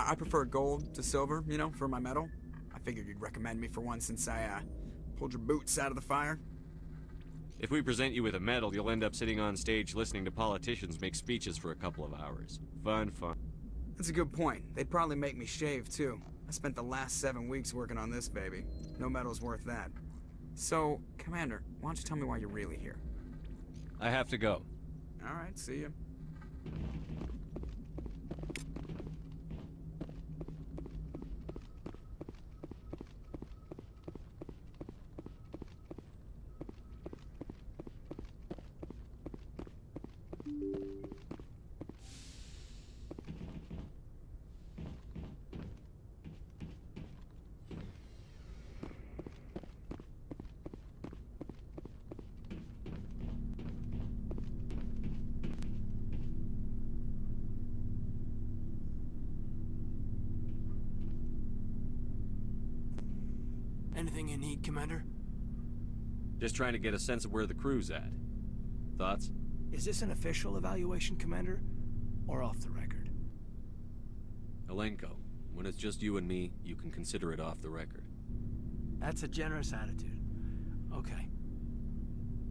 I prefer gold to silver, you know, for my medal. I figured you'd recommend me for one since I, pulled your boots out of the fire. If we present you with a medal, you'll end up sitting on stage listening to politicians make speeches for a couple of hours. Fun. That's a good point. They'd probably make me shave, too. I spent the last 7 weeks working on this baby. No medal's worth that. So, Commander, why don't you tell me why you're really here? I have to go. Alright, see ya. Anything you need, Commander? Just trying to get a sense of where the crew's at. Thoughts? Is this an official evaluation, Commander? Or off the record? Alenko, when it's just you and me, you can consider it off the record. That's a generous attitude. Okay.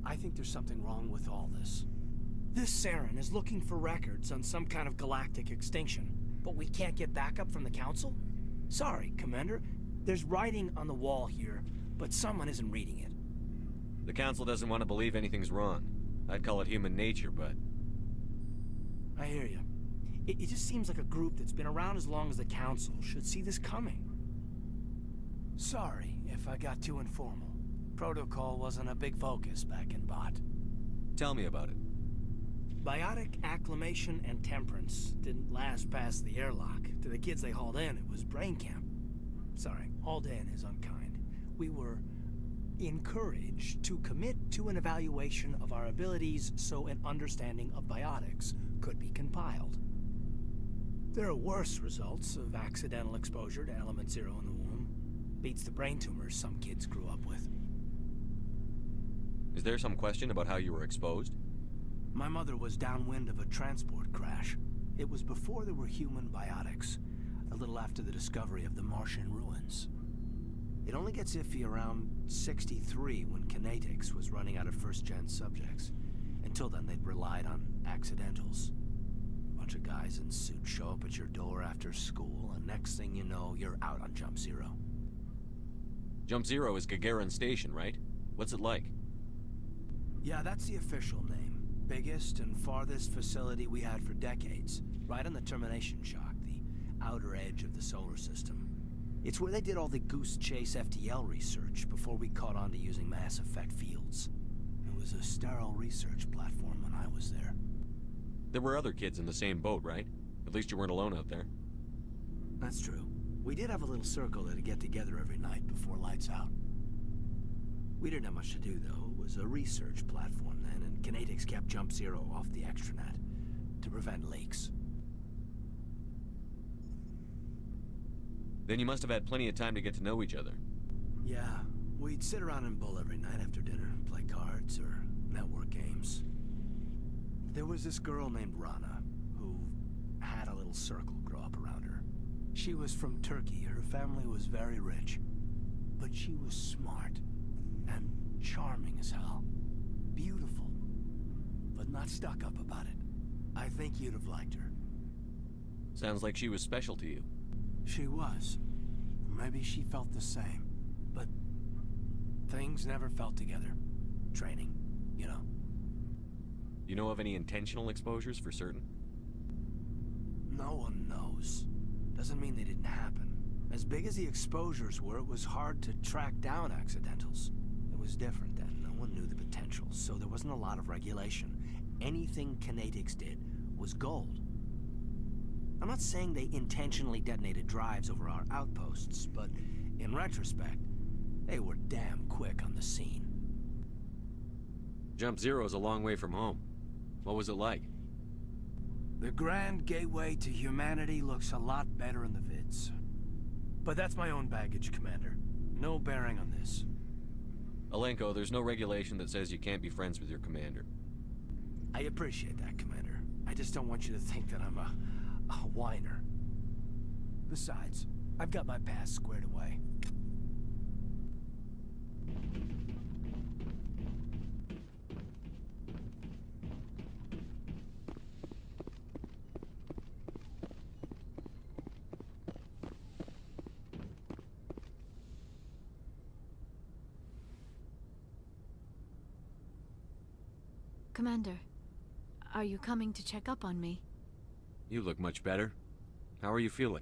I think there's something wrong with all this. This Saren is looking for records on some kind of galactic extinction, but we can't get backup from the Council? Sorry, Commander. There's writing on the wall here, but someone isn't reading it. The Council doesn't want to believe anything's wrong. I'd call it human nature, but... I hear you. It just seems like a group that's been around as long as the Council should see this coming. Sorry if I got too informal. Protocol wasn't a big focus back in Bot. Tell me about it. Biotic acclimation and temperance didn't last past the airlock. To the kids they hauled in, it was brain camp. Sorry, hauled in is unkind. We were encouraged to commit to an evaluation of our abilities so an understanding of biotics could be compiled. There are worse results of accidental exposure to element 0 in the womb. Beats the brain tumors some kids grew up with. Is there some question about how you were exposed? My mother was downwind of a transport crash. It was before there were human biotics, a little after the discovery of the Martian ruins. It only gets iffy around 63 when Kinetics was running out of first-gen subjects. Until then, they'd relied on accidentals. Bunch of guys in suits show up at your door after school, and next thing you know, you're out on Jump Zero. Jump Zero is Gagarin Station, right? What's it like? Yeah, that's the official name. Biggest and farthest facility we had for decades. Right on the termination shock, the outer edge of the solar system. It's where they did all the Goose Chase FTL research before we caught on to using mass effect fields. It was a sterile research platform when I was there. There were other kids in the same boat, right? At least you weren't alone out there. That's true. We did have a little circle that'd get together every night before lights out. We didn't have much to do, though. It was a research platform then, and Kinetics kept Jump Zero off the extranet to prevent leaks. Then you must have had plenty of time to get to know each other. Yeah, we'd sit around and bull every night after dinner, play cards or network games. There was this girl named Rana, who had a little circle grow up around her. She was from Turkey. Her family was very rich. But she was smart and charming as hell. Beautiful, but not stuck up about it. I think you'd have liked her. Sounds like she was special to you. She was. Maybe she felt the same. But things never felt together. Training, you know. You know of any intentional exposures for certain? No one knows. Doesn't mean they didn't happen. As big as the exposures were, it was hard to track down accidentals. It was different then. No one knew the potential, so there wasn't a lot of regulation. Anything Kinetics did was gold. I'm not saying they intentionally detonated drives over our outposts, but in retrospect, they were damn quick on the scene. Jump Zero's a long way from home. What was it like? The grand gateway to humanity looks a lot better in the vids. But that's my own baggage, Commander. No bearing on this. Alenko, there's no regulation that says you can't be friends with your commander. I appreciate that, Commander. I just don't want you to think that I'm a whiner. Besides, I've got my past squared away. Commander, are you coming to check up on me? You look much better. How are you feeling?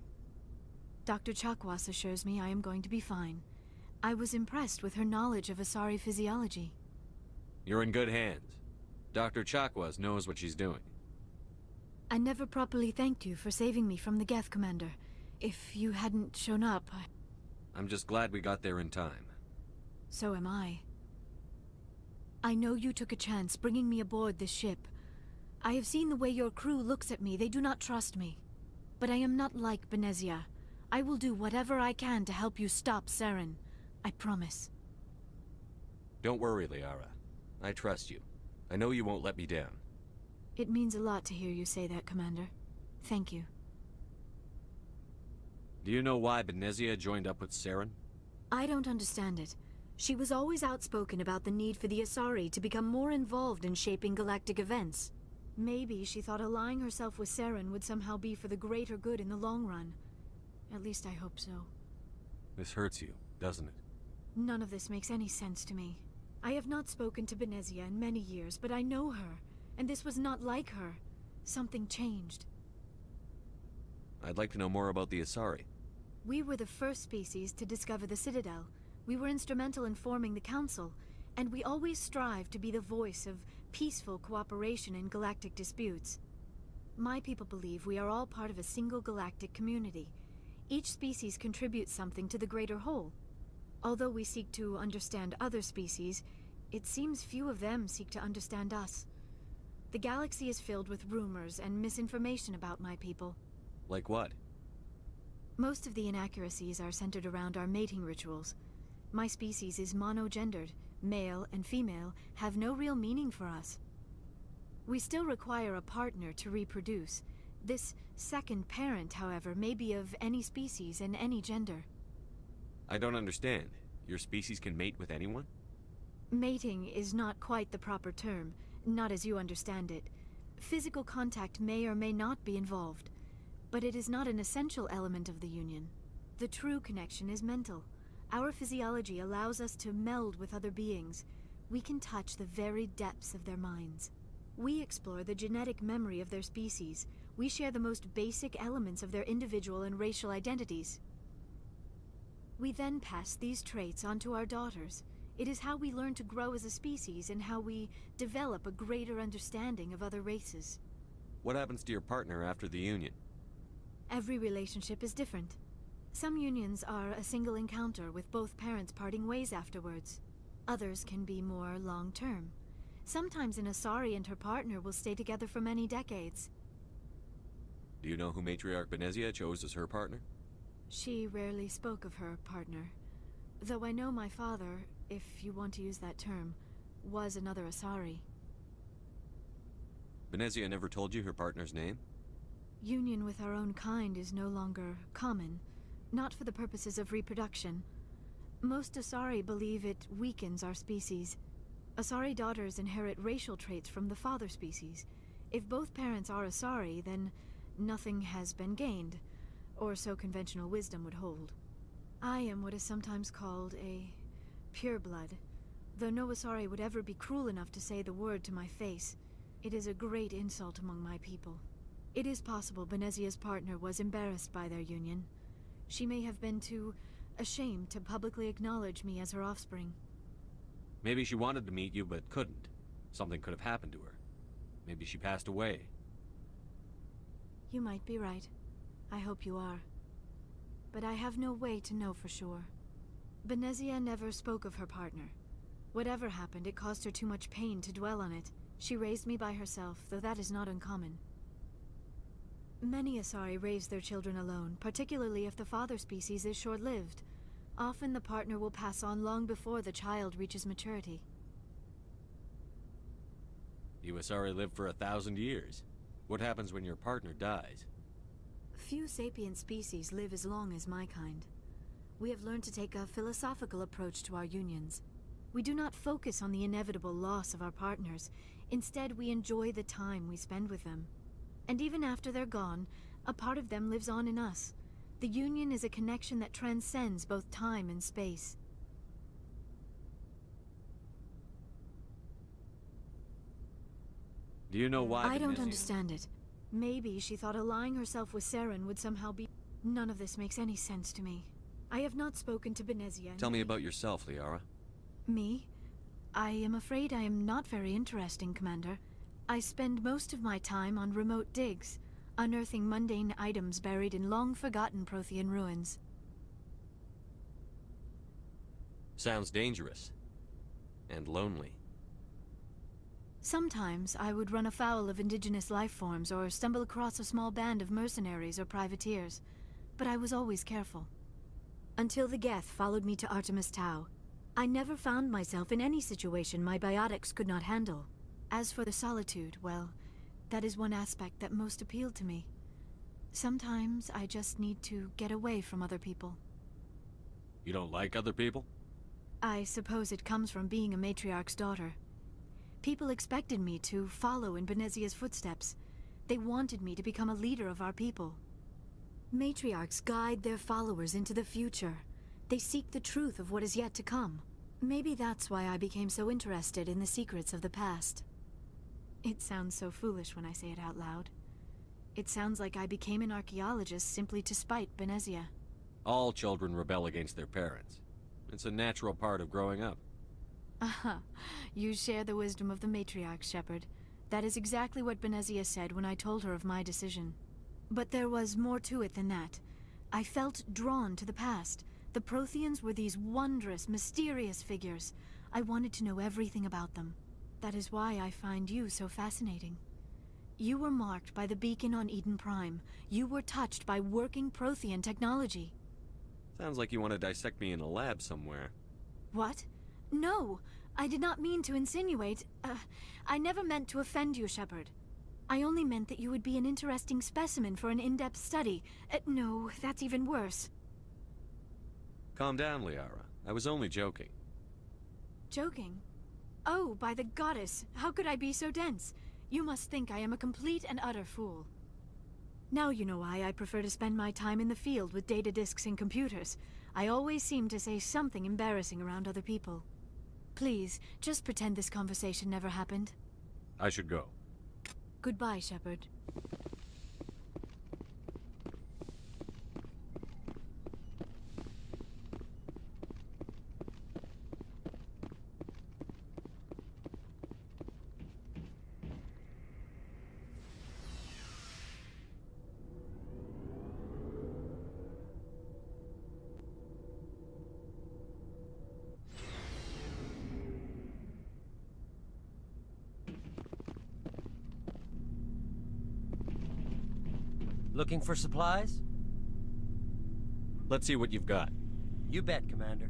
Dr. Chakwas assures me I am going to be fine. I was impressed with her knowledge of Asari physiology. You're in good hands. Dr. Chakwas knows what she's doing. I never properly thanked you for saving me from the Geth, Commander. If you hadn't shown up, I'm just glad we got there in time. So am I. I know you took a chance bringing me aboard this ship. I have seen the way your crew looks at me. They do not trust me. But I am not like Benezia. I will do whatever I can to help you stop Saren. I promise. Don't worry, Liara. I trust you. I know you won't let me down. It means a lot to hear you say that, Commander. Thank you. Do you know why Benezia joined up with Saren? I don't understand it. She was always outspoken about the need for the Asari to become more involved in shaping galactic events. Maybe she thought allying herself with Saren would somehow be for the greater good in the long run. At least I hope so. This hurts you, doesn't it? None of this makes any sense to me. I have not spoken to Benezia in many years, but I know her, and this was not like her. Something changed. I'd like to know more about the Asari. We were the first species to discover the Citadel. We were instrumental in forming the Council, and we always strive to be the voice of peaceful cooperation in galactic disputes. My people believe we are all part of a single galactic community. Each species contributes something to the greater whole. Although we seek to understand other species, it seems few of them seek to understand us. The galaxy is filled with rumors and misinformation about my people. Like what? Most of the inaccuracies are centered around our mating rituals. My species is monogendered. Male and female have no real meaning for us. We still require a partner to reproduce. This second parent, however, may be of any species and any gender. I don't understand. Your species can mate with anyone? Mating is not quite the proper term, not as you understand it. Physical contact may or may not be involved, but it is not an essential element of the union. The true connection is mental. Our physiology allows us to meld with other beings. We can touch the very depths of their minds. We explore the genetic memory of their species. We share the most basic elements of their individual and racial identities. We then pass these traits on to our daughters. It is how we learn to grow as a species and how we develop a greater understanding of other races. What happens to your partner after the union? Every relationship is different. Some unions are a single encounter with both parents parting ways afterwards. Others can be more long-term. Sometimes an Asari and her partner will stay together for many decades. Do you know who Matriarch Benezia chose as her partner? She rarely spoke of her partner. Though I know my father, if you want to use that term, was another Asari. Benezia never told you her partner's name? Union with our own kind is no longer common, not for the purposes of reproduction. Most Asari believe it weakens our species. Asari daughters inherit racial traits from the father species. If both parents are Asari, then nothing has been gained, or so conventional wisdom would hold. I am what is sometimes called a pureblood, though no Asari would ever be cruel enough to say the word to my face. It is a great insult among my people. It is possible Benezia's partner was embarrassed by their union. She may have been too ashamed to publicly acknowledge me as her offspring. Maybe she wanted to meet you but couldn't. Something could have happened to her. Maybe she passed away. You might be right. I hope you are. But I have no way to know for sure. Benezia never spoke of her partner. Whatever happened, it caused her too much pain to dwell on it. She raised me by herself, though that is not uncommon. Many Asari raise their children alone, particularly if the father species is short-lived. Often the partner will pass on long before the child reaches maturity. You Asari live for 1,000 years. What happens when your partner dies? Few sapient species live as long as my kind. We have learned to take a philosophical approach to our unions. We do not focus on the inevitable loss of our partners. Instead, we enjoy the time we spend with them. And even after they're gone, a part of them lives on in us. The union is a connection that transcends both time and space. Do you know why? I don't Benezia- understand it. Maybe she thought allying herself with Saren would somehow be... None of this makes any sense to me. I have not spoken to Benezia. Tell me about yourself, Liara. Me? I am afraid I am not very interesting, Commander. I spend most of my time on remote digs, unearthing mundane items buried in long-forgotten Prothean ruins. Sounds dangerous. And lonely. Sometimes I would run afoul of indigenous life forms or stumble across a small band of mercenaries or privateers, but I was always careful. Until the Geth followed me to Artemis Tau, I never found myself in any situation my biotics could not handle. As for the solitude, well, that is one aspect that most appealed to me. Sometimes I just need to get away from other people. You don't like other people? I suppose it comes from being a matriarch's daughter. People expected me to follow in Benezia's footsteps. They wanted me to become a leader of our people. Matriarchs guide their followers into the future. They seek the truth of what is yet to come. Maybe that's why I became so interested in the secrets of the past. It sounds so foolish when I say it out loud. It sounds like I became an archaeologist simply to spite Benezia. All children rebel against their parents. It's a natural part of growing up. Aha, you share the wisdom of the matriarch, Shepard. That is exactly what Benezia said when I told her of my decision. But there was more to it than that. I felt drawn to the past. The Protheans were these wondrous, mysterious figures. I wanted to know everything about them. That is why I find you so fascinating. You were marked by the beacon on Eden Prime. You were touched by working Prothean technology. Sounds like you want to dissect me in a lab somewhere. What? No, I did not mean to insinuate. I never meant to offend you, Shepard. I only meant that you would be an interesting specimen for an in-depth study. No, that's even worse. Calm down, Liara. I was only joking. Joking? Oh, by the goddess, how could I be so dense? You must think I am a complete and utter fool. Now you know why I prefer to spend my time in the field with data disks and computers. I always seem to say something embarrassing around other people. Please, just pretend this conversation never happened. I should go. Goodbye, Shepard. Looking for supplies? Let's see what you've got. You bet, Commander.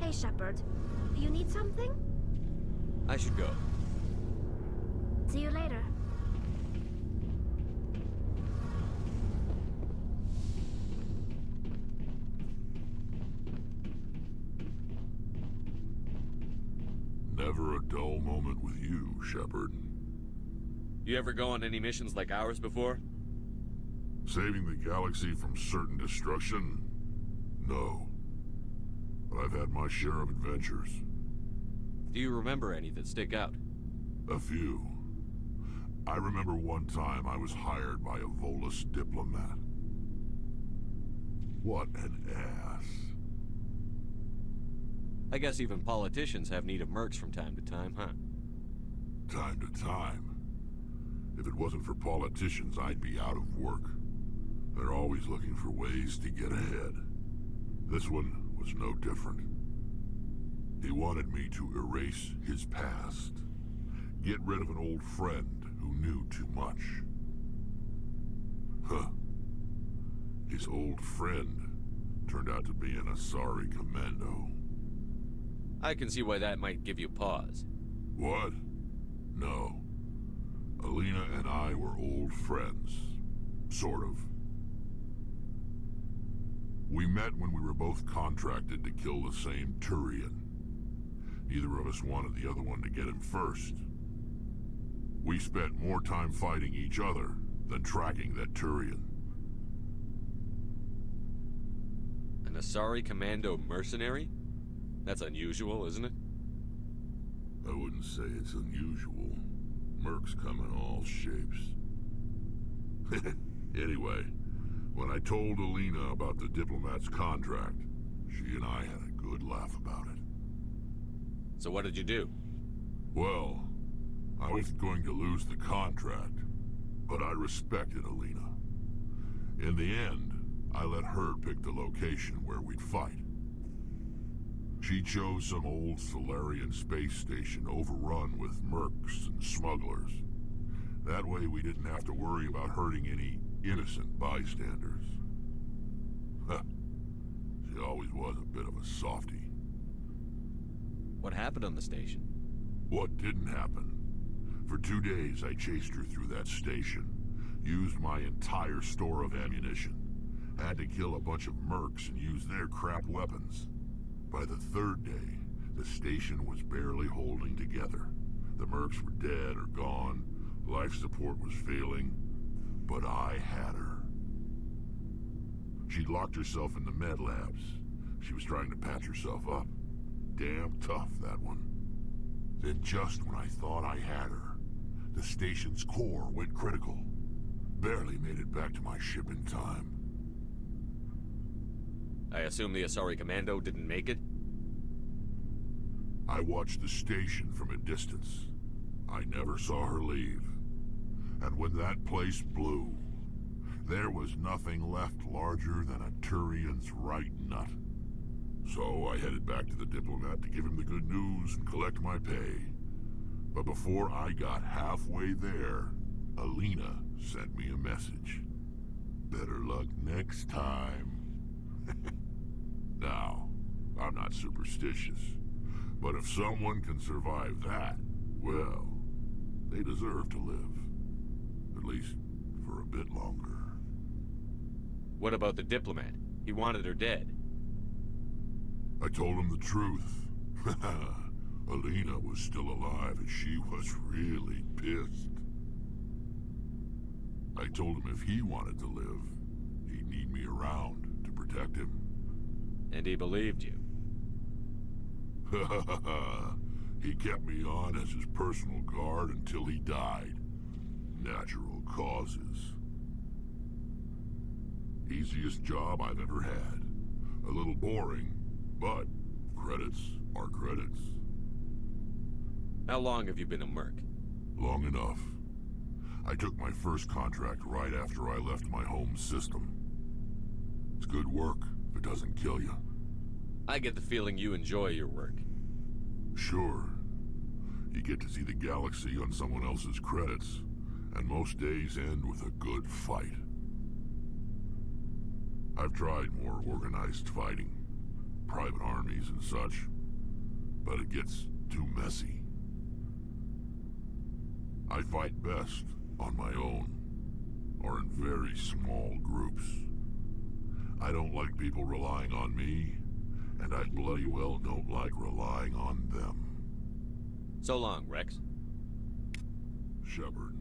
Hey, Shepard. You need something? I should go. See you later. Never a dull moment with you, Shepard. You ever go on any missions like ours before? Saving the galaxy from certain destruction? No. But I've had my share of adventures. Do you remember any that stick out? A few. I remember one time I was hired by a Volus diplomat. What an ass. I guess even politicians have need of mercs from time to time, huh? Time to time. If it wasn't for politicians, I'd be out of work. They're always looking for ways to get ahead. This one was no different. He wanted me to erase his past. Get rid of an old friend who knew too much. Huh. His old friend turned out to be an Asari commando. I can see why that might give you pause. What? No. Alina and I were old friends. Sort of. We met when we were both contracted to kill the same Turian. Neither of us wanted the other one to get him first. We spent more time fighting each other than tracking that Turian. An Asari commando mercenary? That's unusual, isn't it? I wouldn't say it's unusual. Mercs come in all shapes. Anyway, when I told Alina about the diplomat's contract, she and I had a good laugh about it. So what did you do? Well, I wasn't going to lose the contract, but I respected Alina. In the end, I let her pick the location where we'd fight. She chose some old Solarian space station overrun with mercs and smugglers. That way we didn't have to worry about hurting any innocent bystanders. Huh. She always was a bit of a softie. What happened on the station? What didn't happen? For 2 days I chased her through that station, used my entire store of ammunition, had to kill a bunch of mercs and use their crap weapons. By the 3rd day, the station was barely holding together. The mercs were dead or gone, life support was failing, but I had her. She'd locked herself in the med labs. She was trying to patch herself up. Damn tough, that one. Then just when I thought I had her, the station's core went critical. Barely made it back to my ship in time. I assume the Asari commando didn't make it? I watched the station from a distance. I never saw her leave. And when that place blew, there was nothing left larger than a Turian's right nut. So I headed back to the diplomat to give him the good news and collect my pay. But before I got halfway there, Alina sent me a message. Better luck next time. Now, I'm not superstitious, but if someone can survive that, well, they deserve to live. At least for a bit longer. What about the diplomat? He wanted her dead. I told him the truth. Alina was still alive and she was really pissed. I told him if he wanted to live, he'd need me around to protect him. And he believed you. He kept me on as his personal guard until he died. Natural causes. Easiest job I've ever had. A little boring, but credits are credits. How long have you been a merc? Long enough. I took my first contract right after I left my home system. It's good work if it doesn't kill you. I get the feeling you enjoy your work. Sure. You get to see the galaxy on someone else's credits, and most days end with a good fight. I've tried more organized fighting, private armies and such, but it gets too messy. I fight best on my own, or in very small groups. I don't like people relying on me, and I bloody well don't like relying on them. So long, Wrex. Shepard.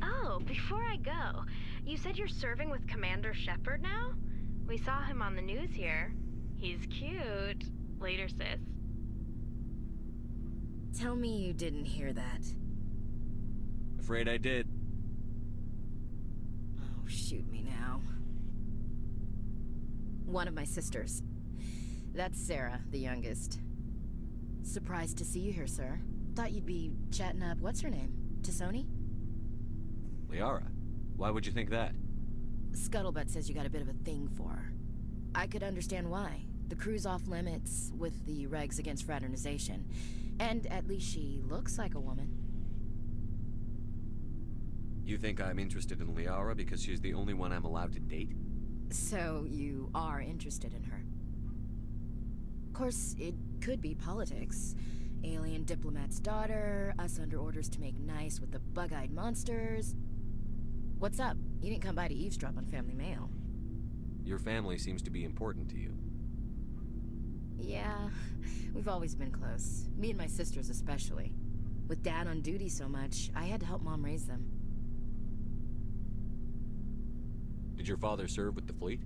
Oh, before I go, you said you're serving with Commander Shepard now? We saw him on the news here. He's cute. Later, sis. Tell me you didn't hear that. Afraid I did. Oh, shoot me now. One of my sisters. That's Sarah, the youngest. Surprised to see you here, sir. Thought you'd be chatting up, what's her name? Tassoni? Liara, why would you think that? Scuttlebutt says you got a bit of a thing for her. I could understand why. The crew's off limits with the regs against fraternization. And at least she looks like a woman. You think I'm interested in Liara because she's the only one I'm allowed to date? So you are interested in her. Of course, it could be politics. Alien diplomat's daughter, us under orders to make nice with the bug-eyed monsters. What's up? You didn't come by to eavesdrop on family mail. Your family seems to be important to you. Yeah, we've always been close. Me and my sisters especially. With Dad on duty so much, I had to help Mom raise them. Did your father serve with the fleet?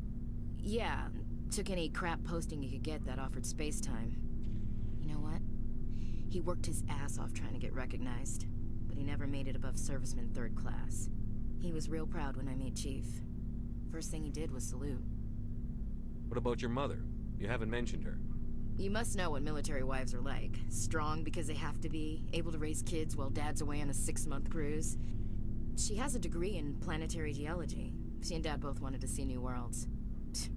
Yeah, took any crap posting he could get that offered space time. You know what? He worked his ass off trying to get recognized, but he never made it above serviceman 3rd class. He was real proud when I made Chief. First thing he did was salute. What about your mother? You haven't mentioned her. You must know what military wives are like. Strong because they have to be, able to raise kids while Dad's away on a 6-month cruise. She has a degree in planetary geology. She and Dad both wanted to see new worlds.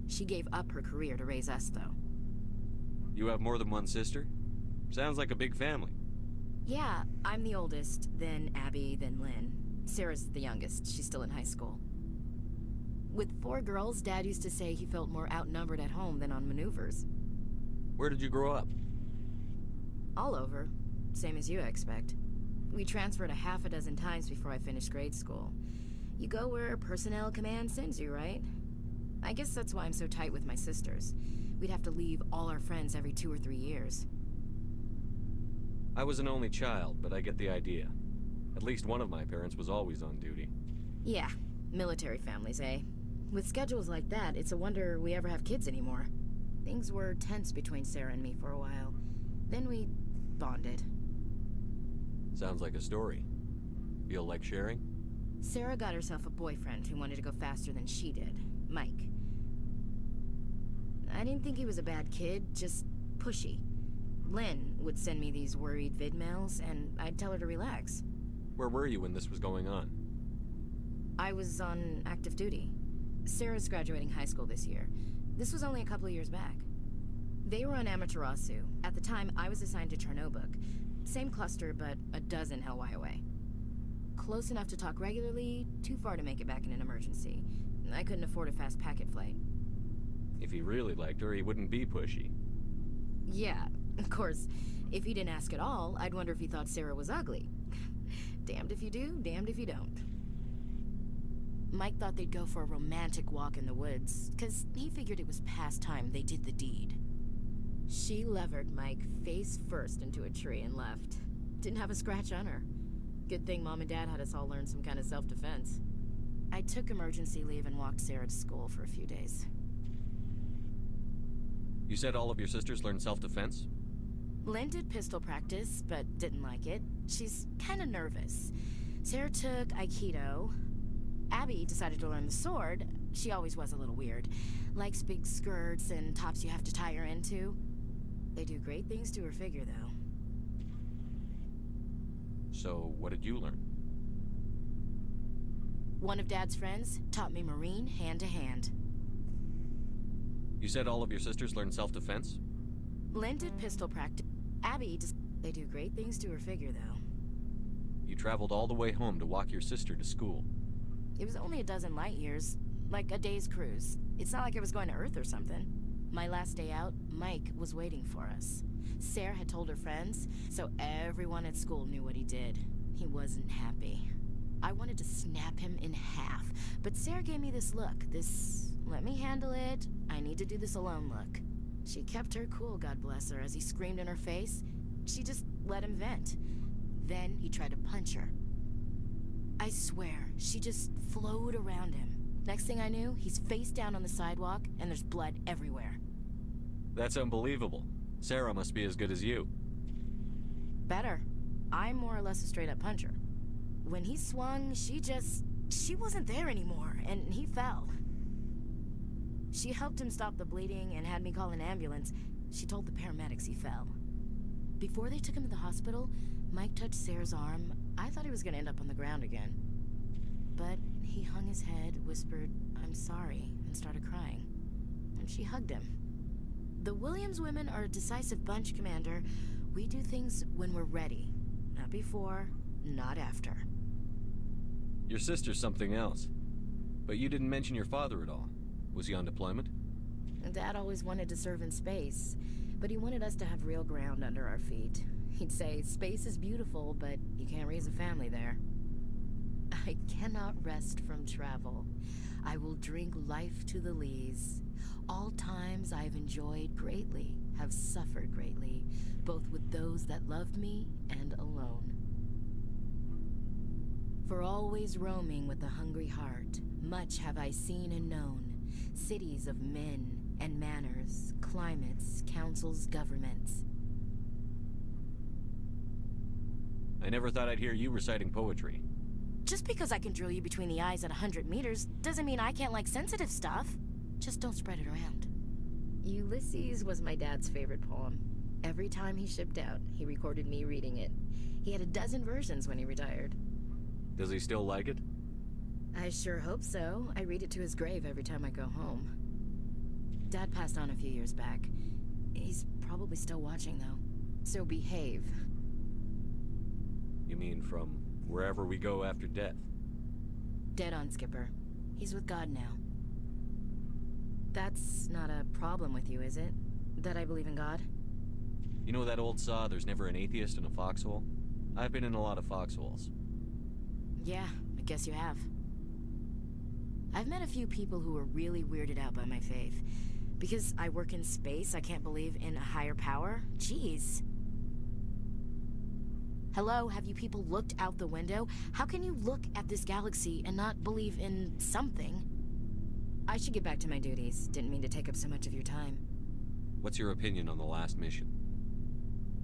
She gave up her career to raise us, though. You have more than one sister? Sounds like a big family. Yeah, I'm the oldest, then Abby, then Lynn. Sarah's the youngest. She's still in high school. With 4 girls, Dad used to say he felt more outnumbered at home than on maneuvers. Where did you grow up? All over. Same as you, I expect. We transferred a half a dozen times before I finished grade school. You go where personnel command sends you, right? I guess that's why I'm so tight with my sisters. We'd have to leave all our friends every 2 or 3 years. I was an only child, but I get the idea. At least one of my parents was always on duty. Yeah, military families, eh? With schedules like that, it's a wonder we ever have kids anymore. Things were tense between Sarah and me for a while. Then we bonded. Sounds like a story. Feel like sharing? Sarah got herself a boyfriend who wanted to go faster than she did, Mike. I didn't think he was a bad kid, just pushy. Lynn would send me these worried vid mails, and I'd tell her to relax. Where were you when this was going on? I was on active duty. Sarah's graduating high school this year. This was only a couple of years back. They were on Amaterasu. At the time, I was assigned to Chernobog. Same cluster, but a dozen LY away. Close enough to talk regularly, too far to make it back in an emergency. I couldn't afford a fast packet flight. If he really liked her, he wouldn't be pushy. Yeah, of course. If he didn't ask at all, I'd wonder if he thought Sarah was ugly. Damned if you do, damned if you don't. Mike thought they'd go for a romantic walk in the woods, 'cause he figured it was past time they did the deed. She levered Mike face first into a tree and left. Didn't have a scratch on her. Good thing Mom and Dad had us all learn some kind of self-defense. I took emergency leave and walked Sarah to school for a few days. You said all of your sisters learned self-defense? Lynn did pistol practice, but didn't like it. She's kind of nervous. Sarah took Aikido. Abby decided to learn the sword. She always was a little weird. Likes big skirts and tops you have to tie her into. They do great things to her figure, though. So, what did you learn? One of Dad's friends taught me Marine hand to hand. You said all of your sisters learned self-defense? Lynn did pistol practice. Abby just... They do great things to her figure, though. You traveled all the way home to walk your sister to school. It was only a dozen light years. Like a day's cruise. It's not like I was going to Earth or something. My last day out, Mike was waiting for us. Sarah had told her friends, so everyone at school knew what he did. He wasn't happy. I wanted to snap him in half, but Sarah gave me this look, this let me handle it, I need to do this alone look. She kept her cool, God bless her, as he screamed in her face. She just let him vent. Then he tried to punch her. I swear, she just flowed around him. Next thing I knew, he's face down on the sidewalk, and there's blood everywhere. That's unbelievable. Sarah must be as good as you. Better. I'm more or less a straight-up puncher. When he swung, she wasn't there anymore, and he fell. She helped him stop the bleeding and had me call an ambulance. She told the paramedics he fell. Before they took him to the hospital, Mike touched Sarah's arm. I thought he was gonna end up on the ground again. But he hung his head, whispered, "I'm sorry," and started crying. And she hugged him. The Williams women are a decisive bunch, Commander. We do things when we're ready. Not before, not after. Your sister's something else. But you didn't mention your father at all. Was he on deployment? Dad always wanted to serve in space, but he wanted us to have real ground under our feet. He'd say, space is beautiful, but you can't raise a family there. I cannot rest from travel. I will drink life to the lees. All times I've enjoyed greatly, have suffered greatly, both with those that loved me and alone. For always roaming with a hungry heart, much have I seen and known, cities of men and manners, climates, councils, governments. I never thought I'd hear you reciting poetry. Just because I can drill you between the eyes at 100 meters doesn't mean I can't like sensitive stuff. Just don't spread it around. Ulysses was my dad's favorite poem. Every time he shipped out, he recorded me reading it. He had a dozen versions when he retired. Does he still like it? I sure hope so. I read it to his grave every time I go home. Dad passed on a few years back. He's probably still watching, though. So behave. You mean from wherever we go after death? Dead on, Skipper. He's with God now. That's not a problem with you, is it? That I believe in God? You know that old saw, there's never an atheist in a foxhole? I've been in a lot of foxholes. Yeah, I guess you have. I've met a few people who were really weirded out by my faith. Because I work in space, I can't believe in a higher power? Jeez. Hello, have you people looked out the window? How can you look at this galaxy and not believe in something? I should get back to my duties. Didn't mean to take up so much of your time. What's your opinion on the last mission?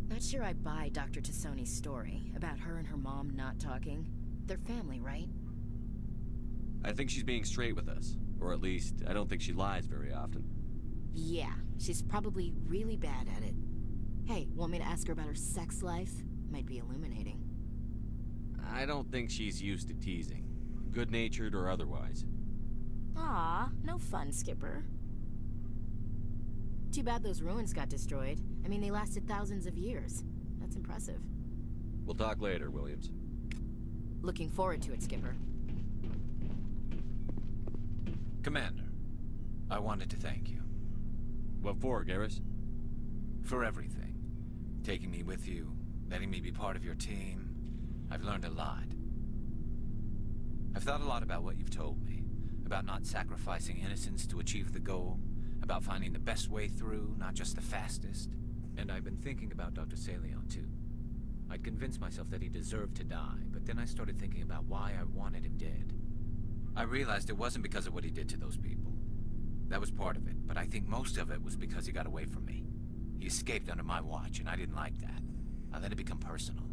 Not sure I buy Dr. Tassoni's story about her and her mom not talking. They're family, right? I think she's being straight with us. Or at least, I don't think she lies very often. Yeah, she's probably really bad at it. Hey, want me to ask her about her sex life? Might be illuminating. I don't think she's used to teasing. Good-natured or otherwise. Aw, no fun, Skipper. Too bad those ruins got destroyed. I mean, they lasted thousands of years. That's impressive. We'll talk later, Williams. Looking forward to it, Skipper. Commander, I wanted to thank you. What for, Garrus? For everything. Taking me with you, letting me be part of your team. I've learned a lot. I've thought a lot about what you've told me. About not sacrificing innocence to achieve the goal. About finding the best way through, not just the fastest. And I've been thinking about Dr. Saleon, too. I'd convinced myself that he deserved to die, but then I started thinking about why I wanted him dead. I realized it wasn't because of what he did to those people. That was part of it, but I think most of it was because he got away from me. He escaped under my watch, and I didn't like that. I let it become personal.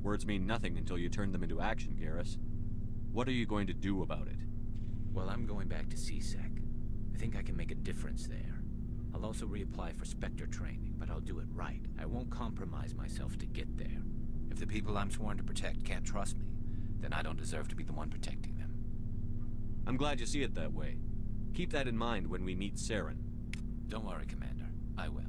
Words mean nothing until you turn them into action, Garrus. What are you going to do about it? Well, I'm going back to CSEC. I think I can make a difference there. I'll also reapply for Spectre training, but I'll do it right. I won't compromise myself to get there. If the people I'm sworn to protect can't trust me, then I don't deserve to be the one protecting them. I'm glad you see it that way. Keep that in mind when we meet Saren. Don't worry, Commander. I will.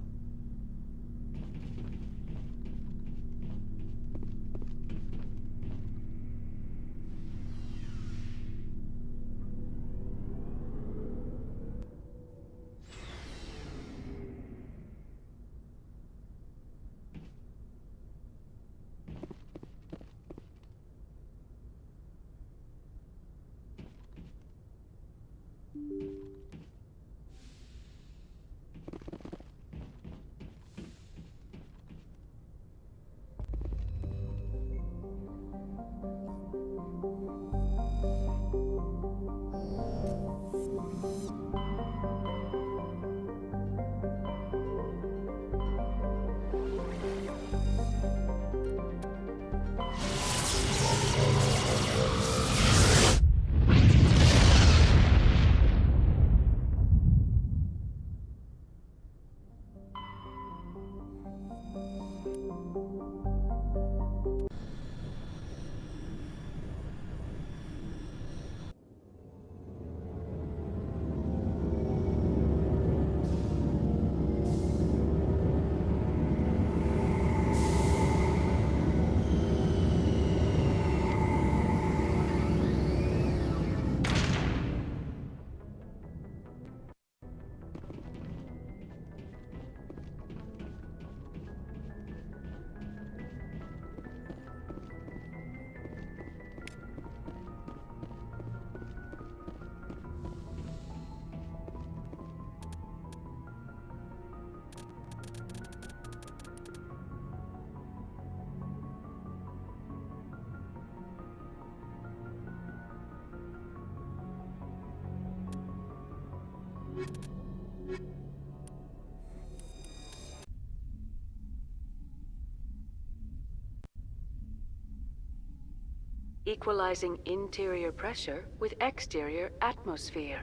equalizing interior pressure with exterior atmosphere.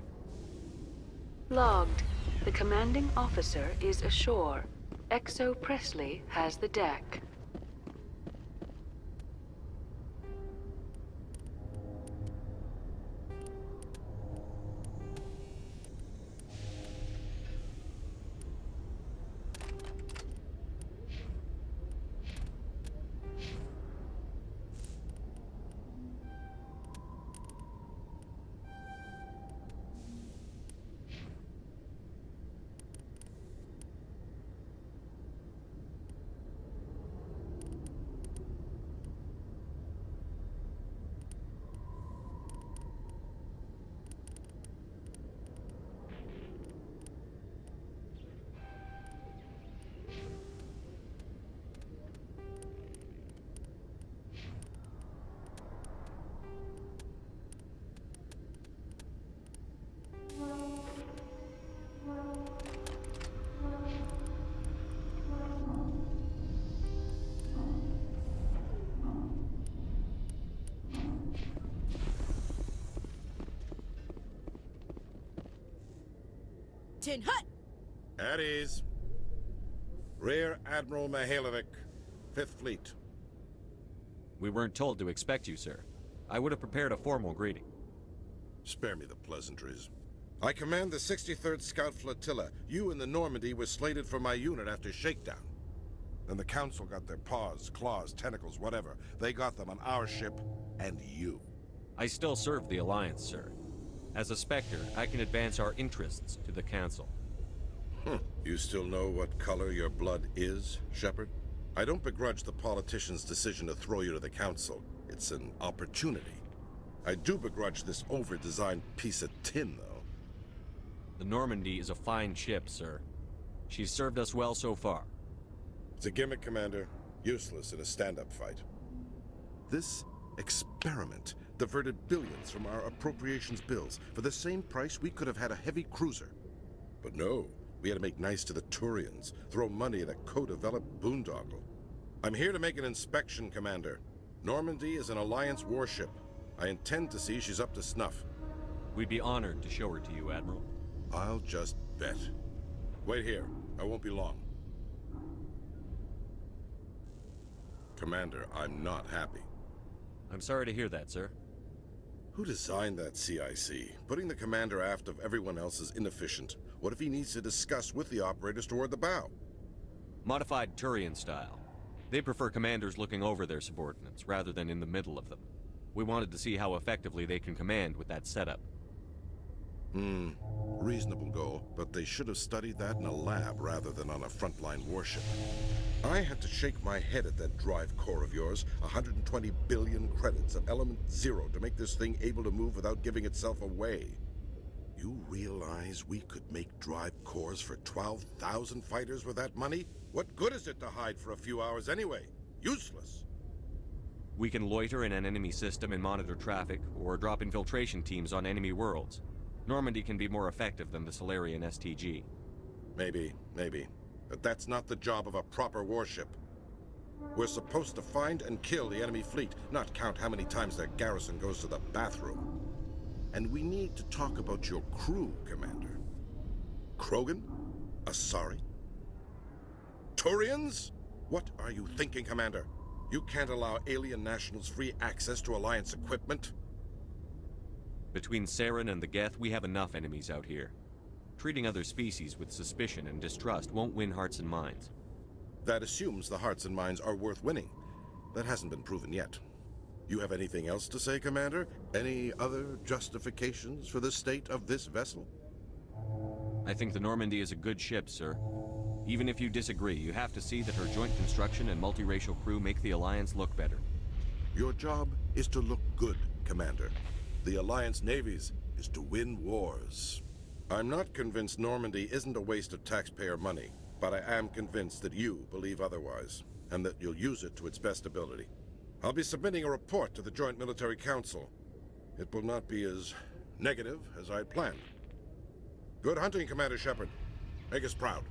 Logged. The commanding officer is ashore. Exo Presley has the deck. Tin Hut! At ease. Rear Admiral Mihailovic, 5th Fleet. We weren't told to expect you, sir. I would have prepared a formal greeting. Spare me the pleasantries. I command the 63rd Scout Flotilla. You and the Normandy were slated for my unit after shakedown. Then the Council got their paws, claws, tentacles, whatever. They got them on our ship, and you. I still serve the Alliance, sir. As a Spectre, I can advance our interests to the Council. You still know what color your blood is, Shepard? I don't begrudge the politician's decision to throw you to the Council. It's an opportunity. I do begrudge this over-designed piece of tin, though. The Normandy is a fine ship, sir. She's served us well so far. It's a gimmick, Commander. Useless in a stand-up fight. This experiment diverted billions from our appropriations bills. For the same price, we could have had a heavy cruiser. But no, we had to make nice to the Turians, throw money at a co-developed boondoggle. I'm here to make an inspection, Commander. Normandy is an Alliance warship. I intend to see she's up to snuff. We'd be honored to show her to you, Admiral. I'll just bet. Wait here. I won't be long. Commander, I'm not happy. I'm sorry to hear that, sir. Who designed that CIC? Putting the commander aft of everyone else is inefficient. What if he needs to discuss with the operators toward the bow? Modified Turian style. They prefer commanders looking over their subordinates, rather than in the middle of them. We wanted to see how effectively they can command with that setup. Reasonable goal, but they should have studied that in a lab rather than on a frontline warship. I had to shake my head at that drive core of yours. 120 billion credits of element 0 to make this thing able to move without giving itself away. You realize we could make drive cores for 12,000 fighters with that money? What good is it to hide for a few hours anyway? Useless. We can loiter in an enemy system and monitor traffic, or drop infiltration teams on enemy worlds. Normandy can be more effective than the Solarian STG. Maybe. But that's not the job of a proper warship. We're supposed to find and kill the enemy fleet, not count how many times their garrison goes to the bathroom. And we need to talk about your crew, Commander. Krogan? Asari? Turians? What are you thinking, Commander? You can't allow alien nationals free access to Alliance equipment? Between Saren and the Geth, we have enough enemies out here. Treating other species with suspicion and distrust won't win hearts and minds. That assumes the hearts and minds are worth winning. That hasn't been proven yet. You have anything else to say, Commander? Any other justifications for the state of this vessel? I think the Normandy is a good ship, sir. Even if you disagree, you have to see that her joint construction and multiracial crew make the Alliance look better. Your job is to look good, Commander. The Alliance navies is to win wars. I'm not convinced Normandy isn't a waste of taxpayer money, but I am convinced that you believe otherwise, and that you'll use it to its best ability. I'll be submitting a report to the Joint Military Council. It will not be as negative as I'd planned. Good hunting, Commander Shepard. Make us proud.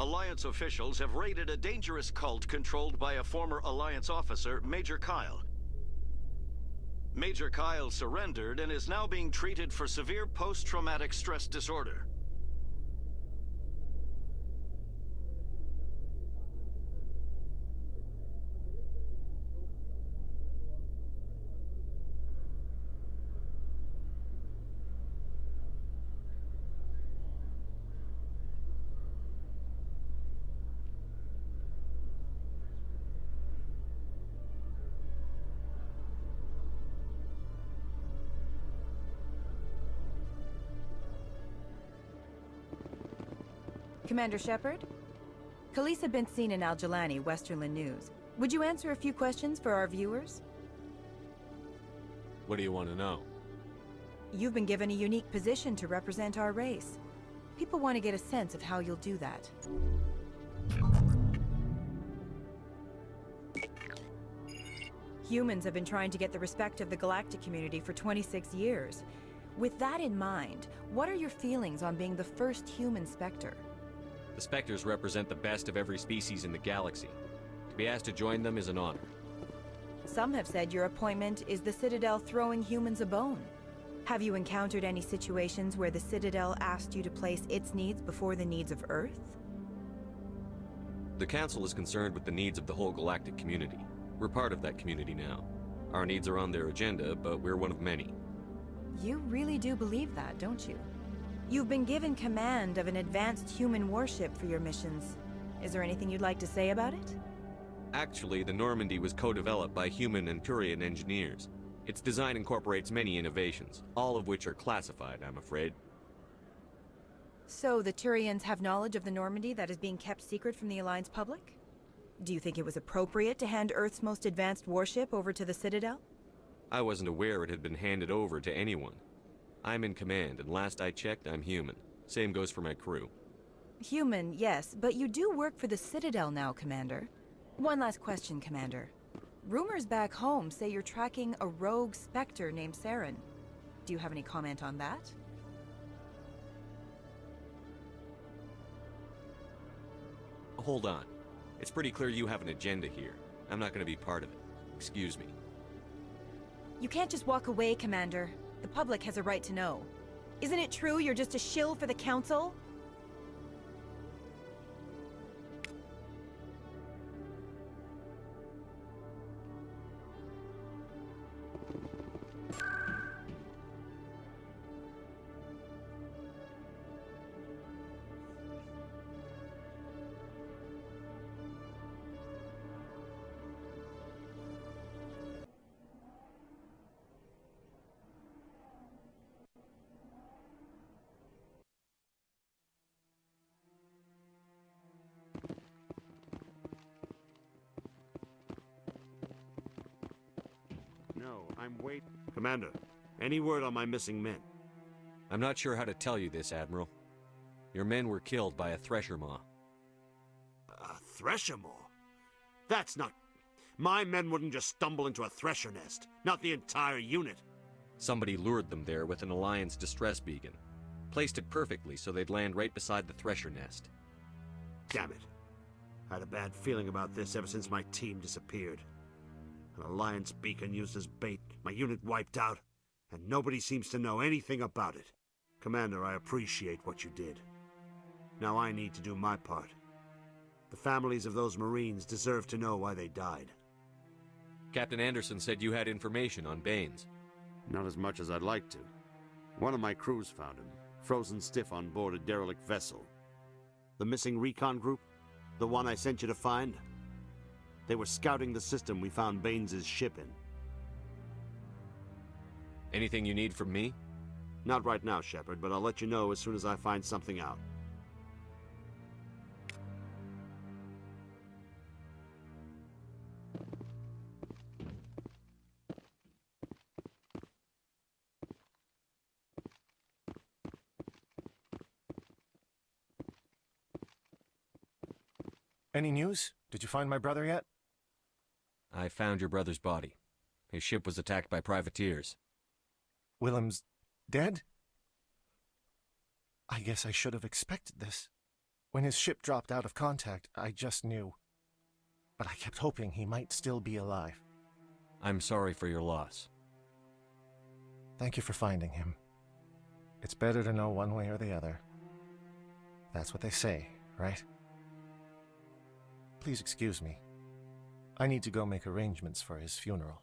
Alliance officials have raided a dangerous cult controlled by a former Alliance officer, Major Kyle. Major Kyle surrendered and is now being treated for severe post-traumatic stress disorder. Commander Shepard? Khalees had been seen in Al-Jalani, Westerland News. Would you answer a few questions for our viewers? What do you want to know? You've been given a unique position to represent our race. People want to get a sense of how you'll do that. Humans have been trying to get the respect of the galactic community for 26 years. With that in mind, what are your feelings on being the first human Spectre? The Spectres represent the best of every species in the galaxy. To be asked to join them is an honor. Some have said your appointment is the Citadel throwing humans a bone. Have you encountered any situations where the Citadel asked you to place its needs before the needs of Earth? The Council is concerned with the needs of the whole galactic community. We're part of that community now. Our needs are on their agenda, but we're one of many. You really do believe that, don't you? You've been given command of an advanced human warship for your missions. Is there anything you'd like to say about it? Actually, the Normandy was co-developed by human and Turian engineers. Its design incorporates many innovations, all of which are classified, I'm afraid. So the Turians have knowledge of the Normandy that is being kept secret from the Alliance public? Do you think it was appropriate to hand Earth's most advanced warship over to the Citadel? I wasn't aware it had been handed over to anyone. I'm in command, and last I checked, I'm human. Same goes for my crew. Human, yes, but you do work for the Citadel now, Commander. One last question, Commander. Rumors back home say you're tracking a rogue Spectre named Saren. Do you have any comment on that? Hold on. It's pretty clear you have an agenda here. I'm not going to be part of it. Excuse me. You can't just walk away, Commander. The public has a right to know. Isn't it true you're just a shill for the Council? No, I'm waiting. Commander, any word on my missing men? I'm not sure how to tell you this, Admiral. Your men were killed by a thresher maw. A thresher maw? That's not... My men wouldn't just stumble into a thresher nest. Not the entire unit. Somebody lured them there with an Alliance distress beacon. Placed it perfectly so they'd land right beside the thresher nest. Damn it. I had a bad feeling about this ever since my team disappeared. An Alliance beacon used as bait, my unit wiped out, and nobody seems to know anything about it. Commander, I appreciate what you did. Now I need to do my part. The families of those Marines deserve to know why they died. Captain Anderson said you had information on Baines. Not as much as I'd like to. One of my crews found him, frozen stiff on board a derelict vessel. The missing recon group? The one I sent you to find? They were scouting the system we found Baines' ship in. Anything you need from me? Not right now, Shepard, but I'll let you know as soon as I find something out. Any news? Did you find my brother yet? I found your brother's body. His ship was attacked by privateers. Willem's dead? I guess I should have expected this. When his ship dropped out of contact, I just knew. But I kept hoping he might still be alive. I'm sorry for your loss. Thank you for finding him. It's better to know one way or the other. That's what they say, right? Please excuse me. I need to go make arrangements for his funeral.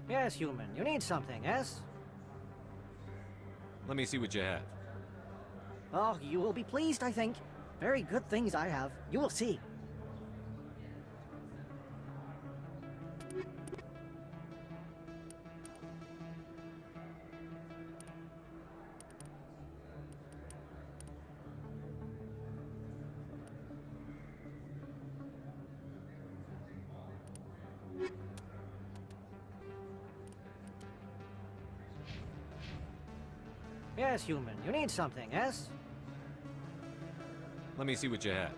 Yes, human. You need something, yes? Let me see what you have. Oh, you will be pleased, I think. Very good things I have. You will see. Yes, human. You need something, yes? Let me see what you have.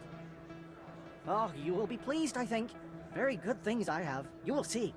Oh, you will be pleased, I think. Very good things I have. You will see.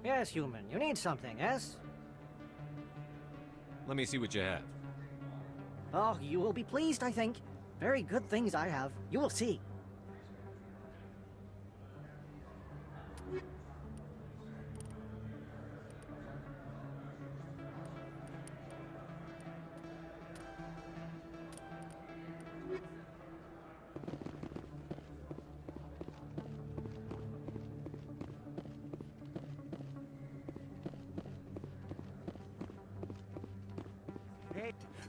Yes, human. You need something, yes? Let me see what you have. Oh, you will be pleased, I think. Very good things I have. You will see.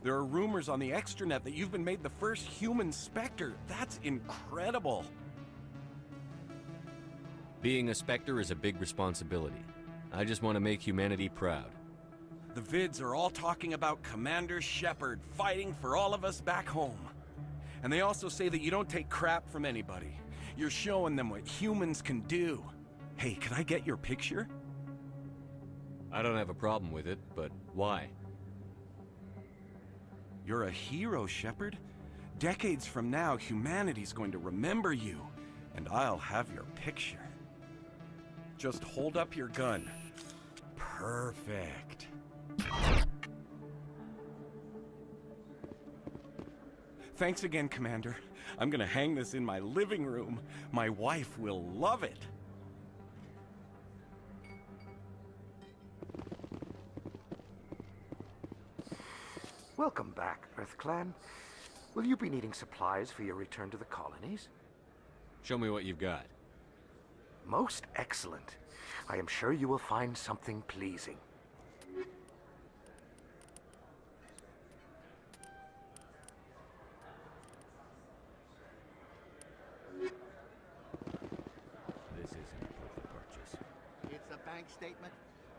There are rumors on the extranet that you've been made the first human Spectre. That's incredible. Being a Spectre is a big responsibility. I just want to make humanity proud. The vids are all talking about Commander Shepard fighting for all of us back home. And they also say that you don't take crap from anybody. You're showing them what humans can do. Hey, can I get your picture? I don't have a problem with it, but why? You're a hero, Shepard. Decades from now, humanity's going to remember you, and I'll have your picture. Just hold up your gun. Perfect. Thanks again, Commander. I'm gonna hang this in my living room. My wife will love it. Welcome back, EarthClan. Will you be needing supplies for your return to the colonies? Show me what you've got. Most excellent. I am sure you will find something pleasing. statement.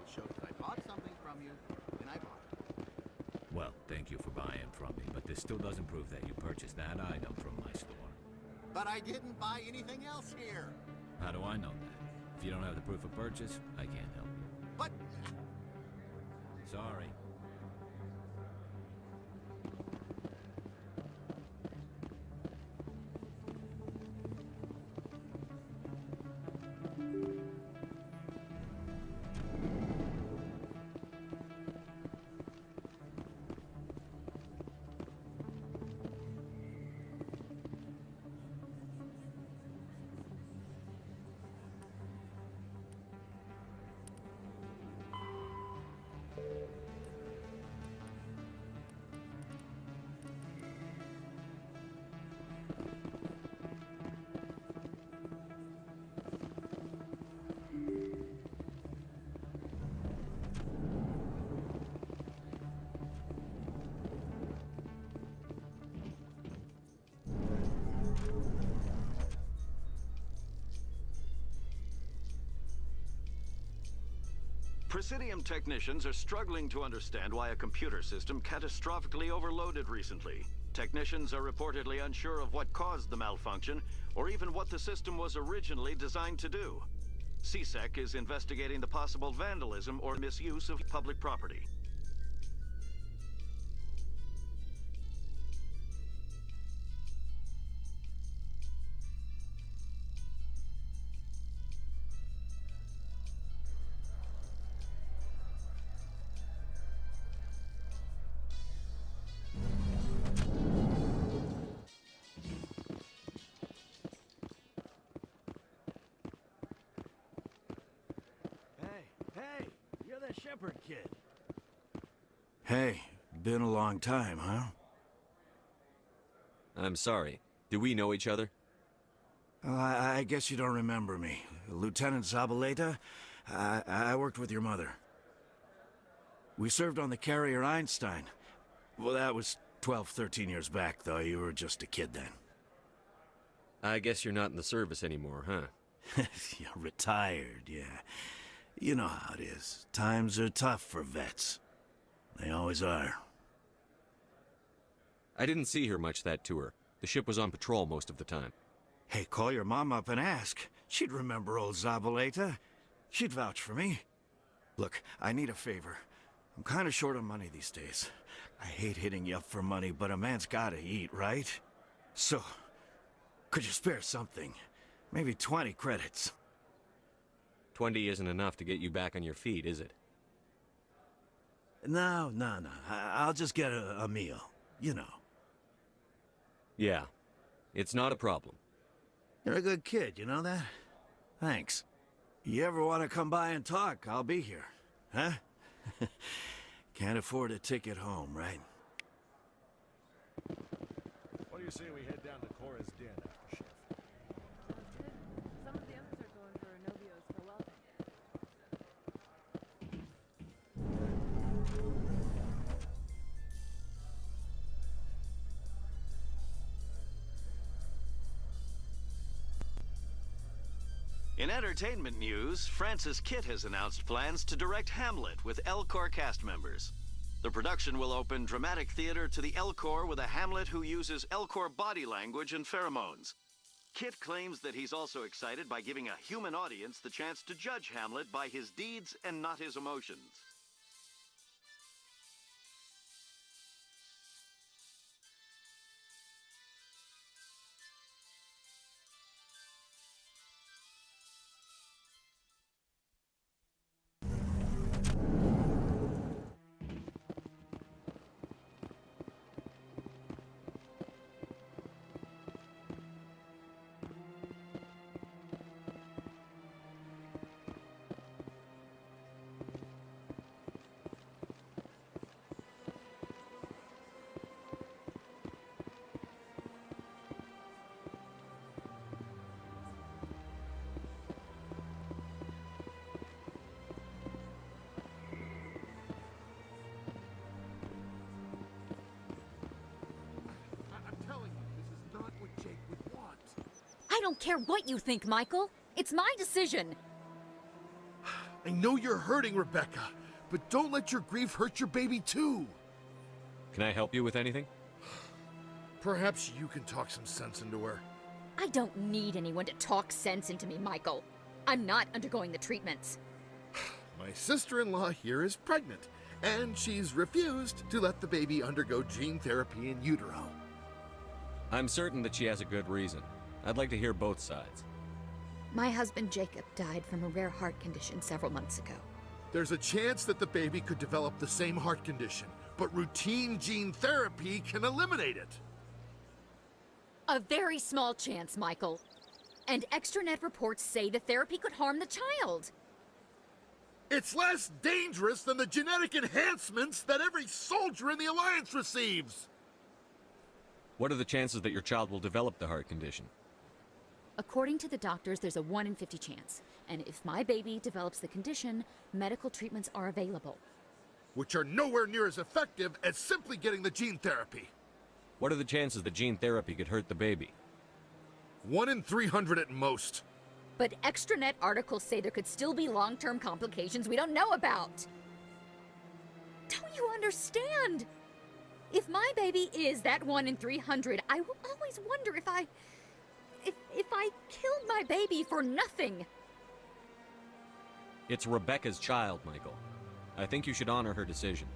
It shows that I bought something from you, and I bought it. Well, thank you for buying from me, but this still doesn't prove that you purchased that item from my store. But I didn't buy anything else here. How do I know that? If you don't have the proof of purchase, I can't help you. But... Sorry. Presidium technicians are struggling to understand why a computer system catastrophically overloaded recently. Technicians are reportedly unsure of what caused the malfunction, or even what the system was originally designed to do. CSEC is investigating the possible vandalism or misuse of public property. Hey, you're the Shepherd kid. Hey, been a long time, huh? I'm sorry. Do we know each other? Well, I guess you don't remember me. Lieutenant Zabaleta? I worked with your mother. We served on the carrier Einstein. Well, that was 12, 13 years back, though. You were just a kid then. I guess you're not in the service anymore, huh? You're retired, yeah. You know how it is. Times are tough for vets. They always are. I didn't see her much that tour. The ship was on patrol most of the time. Hey, call your mom up and ask. She'd remember old Zabaleta. She'd vouch for me. Look, I need a favor. I'm kind of short on money these days. I hate hitting you up for money, but a man's gotta eat, right? So, could you spare something? Maybe 20 credits. 20 isn't enough to get you back on your feet, is it? No. I'll just get a meal, you know. Yeah, it's not a problem. You're a good kid, you know that? Thanks. You ever want to come by and talk, I'll be here. Huh? Can't afford a ticket home, right? What do you say we head down to Cora's den after shift? Some of the others are going for Novio's farewell thing. In entertainment news, Francis Kitt has announced plans to direct Hamlet with L-Corps cast members. The production will open dramatic theater to the L-Corps with a Hamlet who uses L-Corps body language and pheromones. Kitt claims that he's also excited by giving a human audience the chance to judge Hamlet by his deeds and not his emotions. I don't care what you think, Michael. It's my decision. I know you're hurting, Rebecca, but don't let your grief hurt your baby too. Can I help you with anything? Perhaps you can talk some sense into her. I don't need anyone to talk sense into me, Michael. I'm not undergoing the treatments. My sister-in-law here is pregnant, and she's refused to let the baby undergo gene therapy in utero. I'm certain that she has a good reason. I'd like to hear both sides. My husband Jacob died from a rare heart condition several months ago. There's a chance that the baby could develop the same heart condition, but routine gene therapy can eliminate it. A very small chance, Michael. And extranet reports say the therapy could harm the child. It's less dangerous than the genetic enhancements that every soldier in the Alliance receives. What are the chances that your child will develop the heart condition? According to the doctors, there's a 1 in 50 chance. And if my baby develops the condition, medical treatments are available. Which are nowhere near as effective as simply getting the gene therapy. What are the chances that gene therapy could hurt the baby? 1 in 300 at most. But extranet articles say there could still be long-term complications we don't know about. Don't you understand? If my baby is that 1 in 300, I will always wonder if I killed my baby for nothing. It's Rebecca's child, Michael. I think you should honor her decision.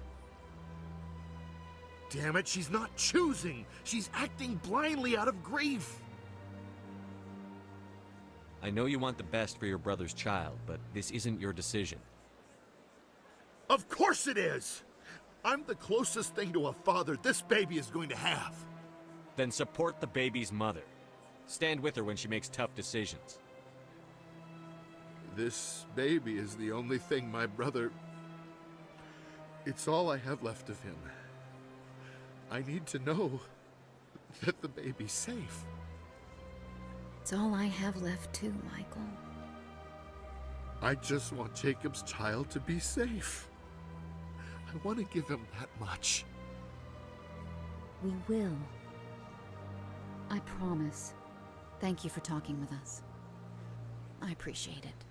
Damn it, she's not choosing. She's acting blindly out of grief. I know you want the best for your brother's child, but this isn't your decision. Of course it is! I'm the closest thing to a father this baby is going to have. Then support the baby's mother. Stand with her when she makes tough decisions. This baby is the only thing my brother... It's all I have left of him. I need to know that the baby's safe. It's all I have left too, Michael. I just want Jacob's child to be safe. I want to give him that much. We will. I promise. Thank you for talking with us. I appreciate it.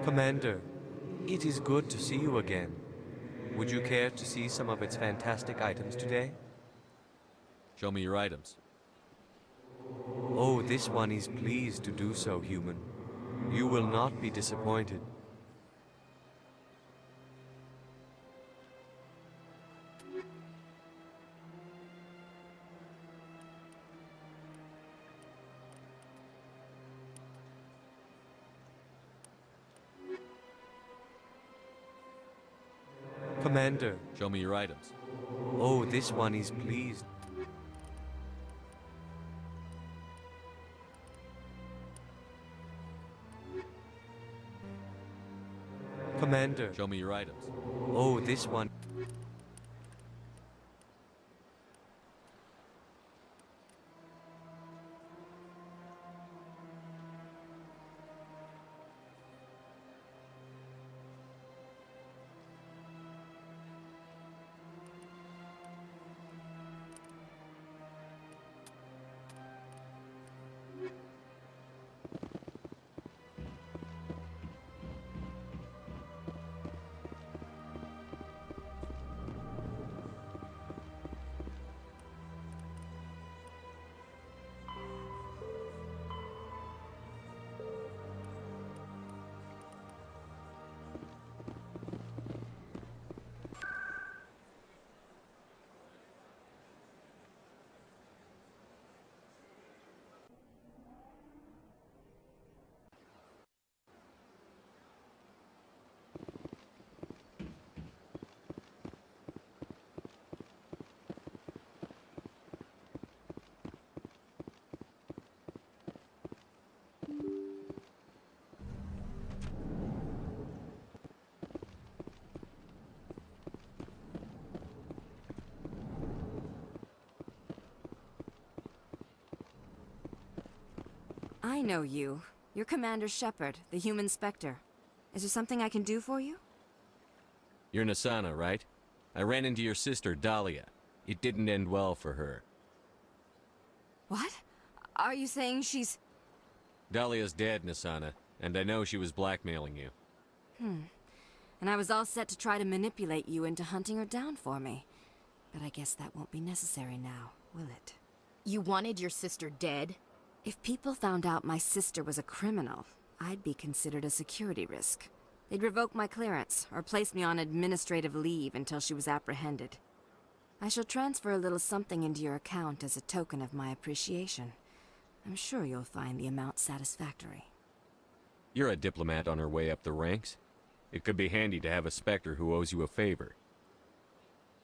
Commander, it is good to see you again. Would you care to see some of its fantastic items today? Show me your items. Oh, this one is pleased to do so, human. You will not be disappointed. Commander. Show me your items. Oh, this one is pleased. Commander. Show me your items. Oh, this one. I know you. You're Commander Shepard, the human Spectre. Is there something I can do for you? You're Nasana, right? I ran into your sister, Dahlia. It didn't end well for her. What? Are you saying she's... Dahlia's dead, Nasana, and I know she was blackmailing you. And I was all set to try to manipulate you into hunting her down for me. But I guess that won't be necessary now, will it? You wanted your sister dead? If people found out my sister was a criminal, I'd be considered a security risk. They'd revoke my clearance, or place me on administrative leave until she was apprehended. I shall transfer a little something into your account as a token of my appreciation. I'm sure you'll find the amount satisfactory. You're a diplomat on her way up the ranks. It could be handy to have a Spectre who owes you a favor.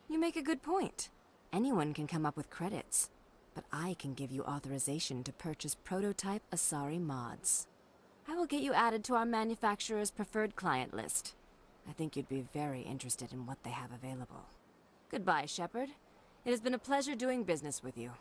You make a good point. Anyone can come up with credits, but I can give you authorization to purchase prototype Asari mods. I will get you added to our manufacturer's preferred client list. I think you'd be very interested in what they have available. Goodbye, Shepard. It has been a pleasure doing business with you.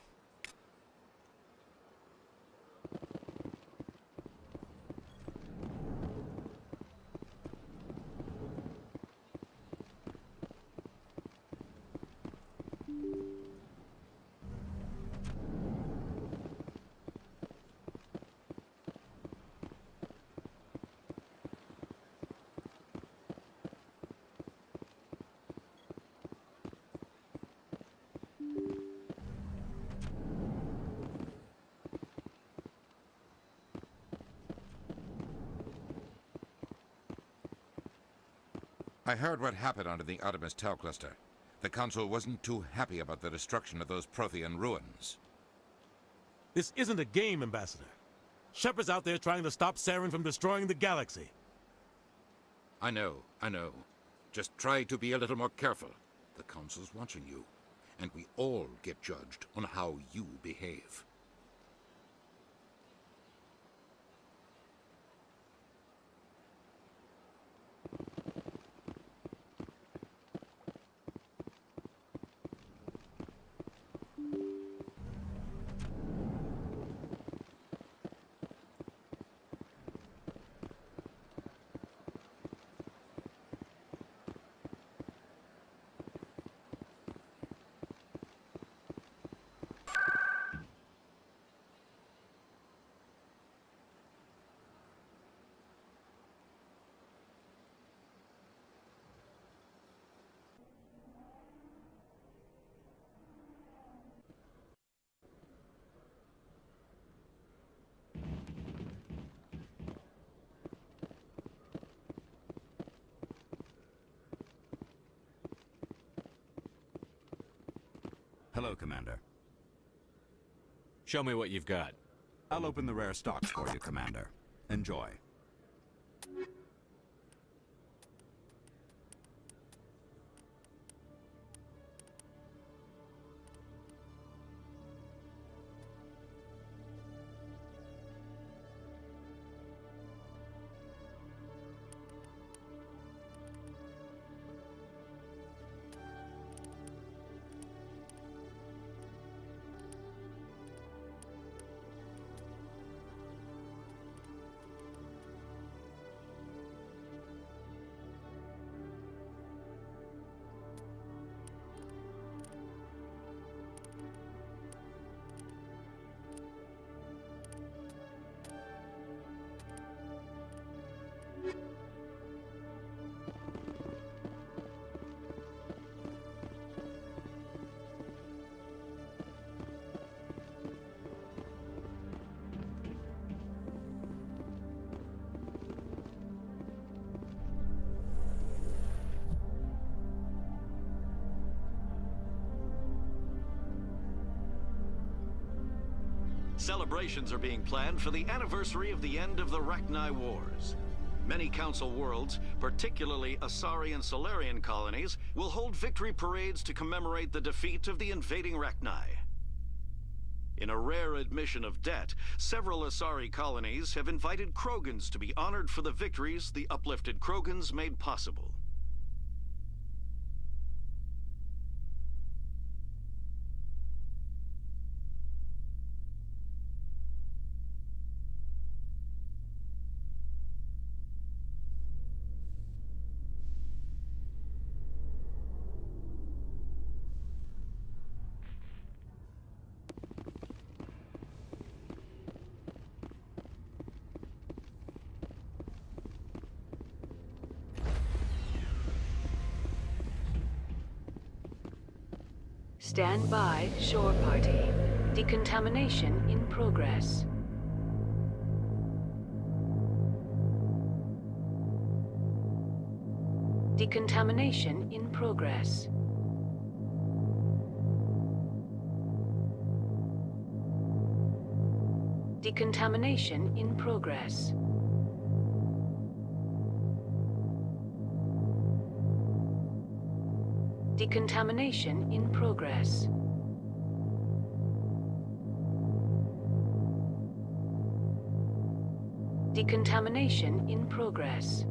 I heard what happened under the Artemis Tau cluster. The Council wasn't too happy about the destruction of those Prothean ruins. This isn't a game, Ambassador. Shepard's out there trying to stop Saren from destroying the galaxy. I know. Just try to be a little more careful. The Council's watching you, and we all get judged on how you behave. Hello, Commander. Show me what you've got. I'll open the rare stocks for you, Commander. Enjoy. Celebrations are being planned for the anniversary of the end of the Rachni Wars. Many Council worlds, particularly Asari and Solarian colonies, will hold victory parades to commemorate the defeat of the invading Rachni. In a rare admission of debt, several Asari colonies have invited Krogans to be honored for the victories the uplifted Krogans made possible. Stand by, shore party. Decontamination in progress. Decontamination in progress. Decontamination in progress. Decontamination in progress. Decontamination in progress.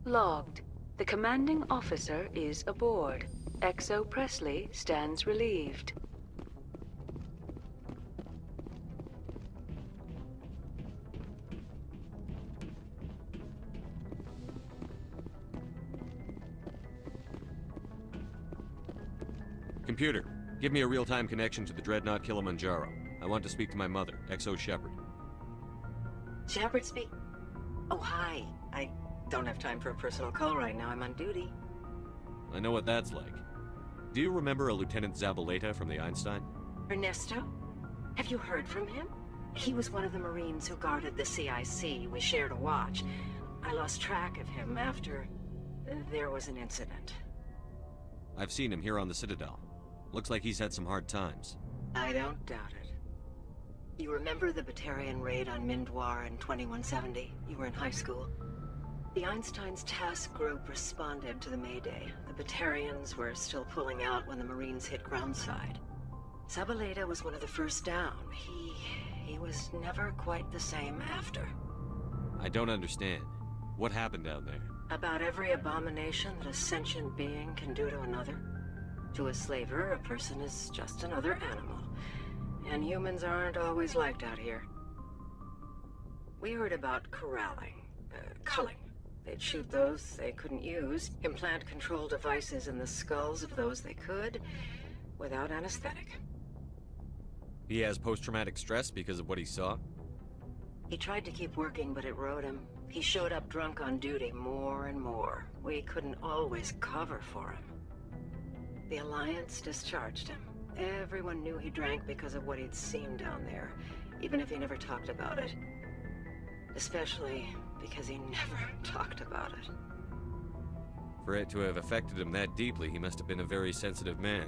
Logged. The commanding officer is aboard. XO Presley stands relieved. Computer, give me a real-time connection to the Dreadnought Kilimanjaro. I want to speak to my mother, XO Shepard. Shepard speak? Oh, hi. I don't have time for a personal call right now. I'm on duty. I know what that's like. Do you remember a Lieutenant Zabaleta from the Einstein? Ernesto? Have you heard from him? He was one of the Marines who guarded the CIC. We shared a watch. I lost track of him after there was an incident. I've seen him here on the Citadel. Looks like he's had some hard times. I don't doubt it. You remember the Batarian raid on Mindwar in 2170? You were in high school. The Einstein's task group responded to the Mayday. The Batarians were still pulling out when the Marines hit groundside. Zabaleta was one of the first down. He was never quite the same after. I don't understand. What happened down there? About every abomination that a sentient being can do to another. To a slaver, a person is just another animal. And humans aren't always liked out here. We heard about corralling, culling. They'd shoot those they couldn't use, implant control devices in the skulls of those they could, without anesthetic. He has post-traumatic stress because of what he saw? He tried to keep working, but it rode him. He showed up drunk on duty more and more. We couldn't always cover for him. The Alliance discharged him. Everyone knew he drank because of what he'd seen down there, even if he never talked about it. Especially because he never talked about it. For it to have affected him that deeply, he must have been a very sensitive man.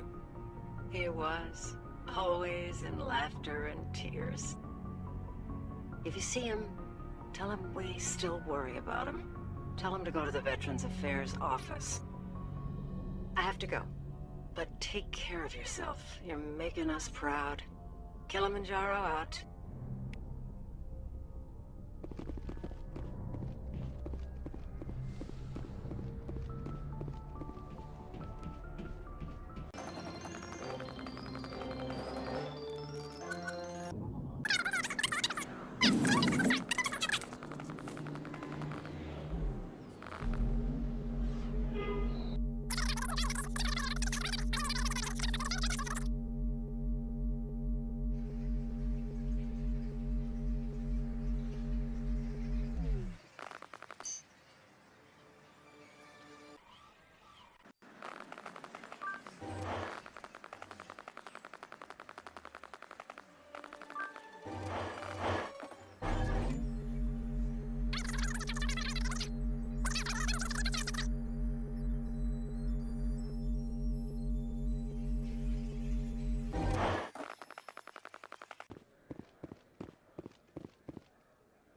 He was. Always in laughter and tears. If you see him, tell him we still worry about him. Tell him to go to the Veterans Affairs office. I have to go. But take care of yourself. You're making us proud. Kilimanjaro out.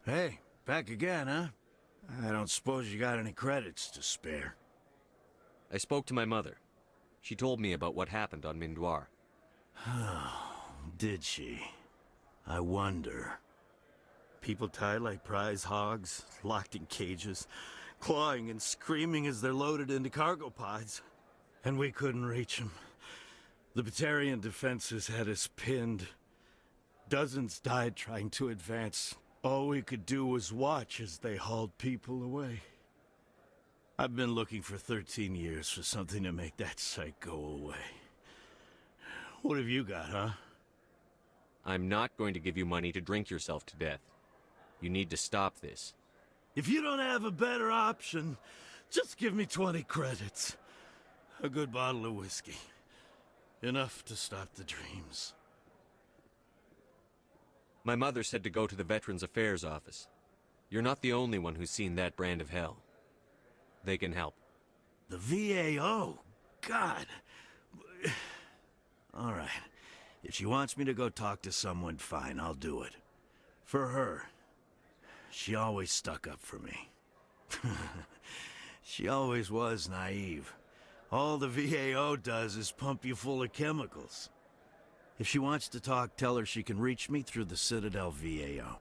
Hey, back again, huh? I don't suppose you got any credits to spare. I spoke to my mother. She told me about what happened on Mindwar. Did she? I wonder. People tied like prize hogs, locked in cages, clawing and screaming as they're loaded into cargo pods. And we couldn't reach them. The Batarian defenses had us pinned. Dozens died trying to advance. All we could do was watch as they hauled people away. I've been looking for 13 years for something to make that sight go away. What have you got, huh? I'm not going to give you money to drink yourself to death. You need to stop this. If you don't have a better option, just give me 20 credits. A good bottle of whiskey. Enough to stop the dreams. My mother said to go to the Veterans Affairs office. You're not the only one who's seen that brand of hell. They can help. The VAO? God. All right. If she wants me to go talk to someone, fine, I'll do it. For her. She always stuck up for me. She always was naive. All the VAO does is pump you full of chemicals. If she wants to talk, tell her she can reach me through the Citadel VAO.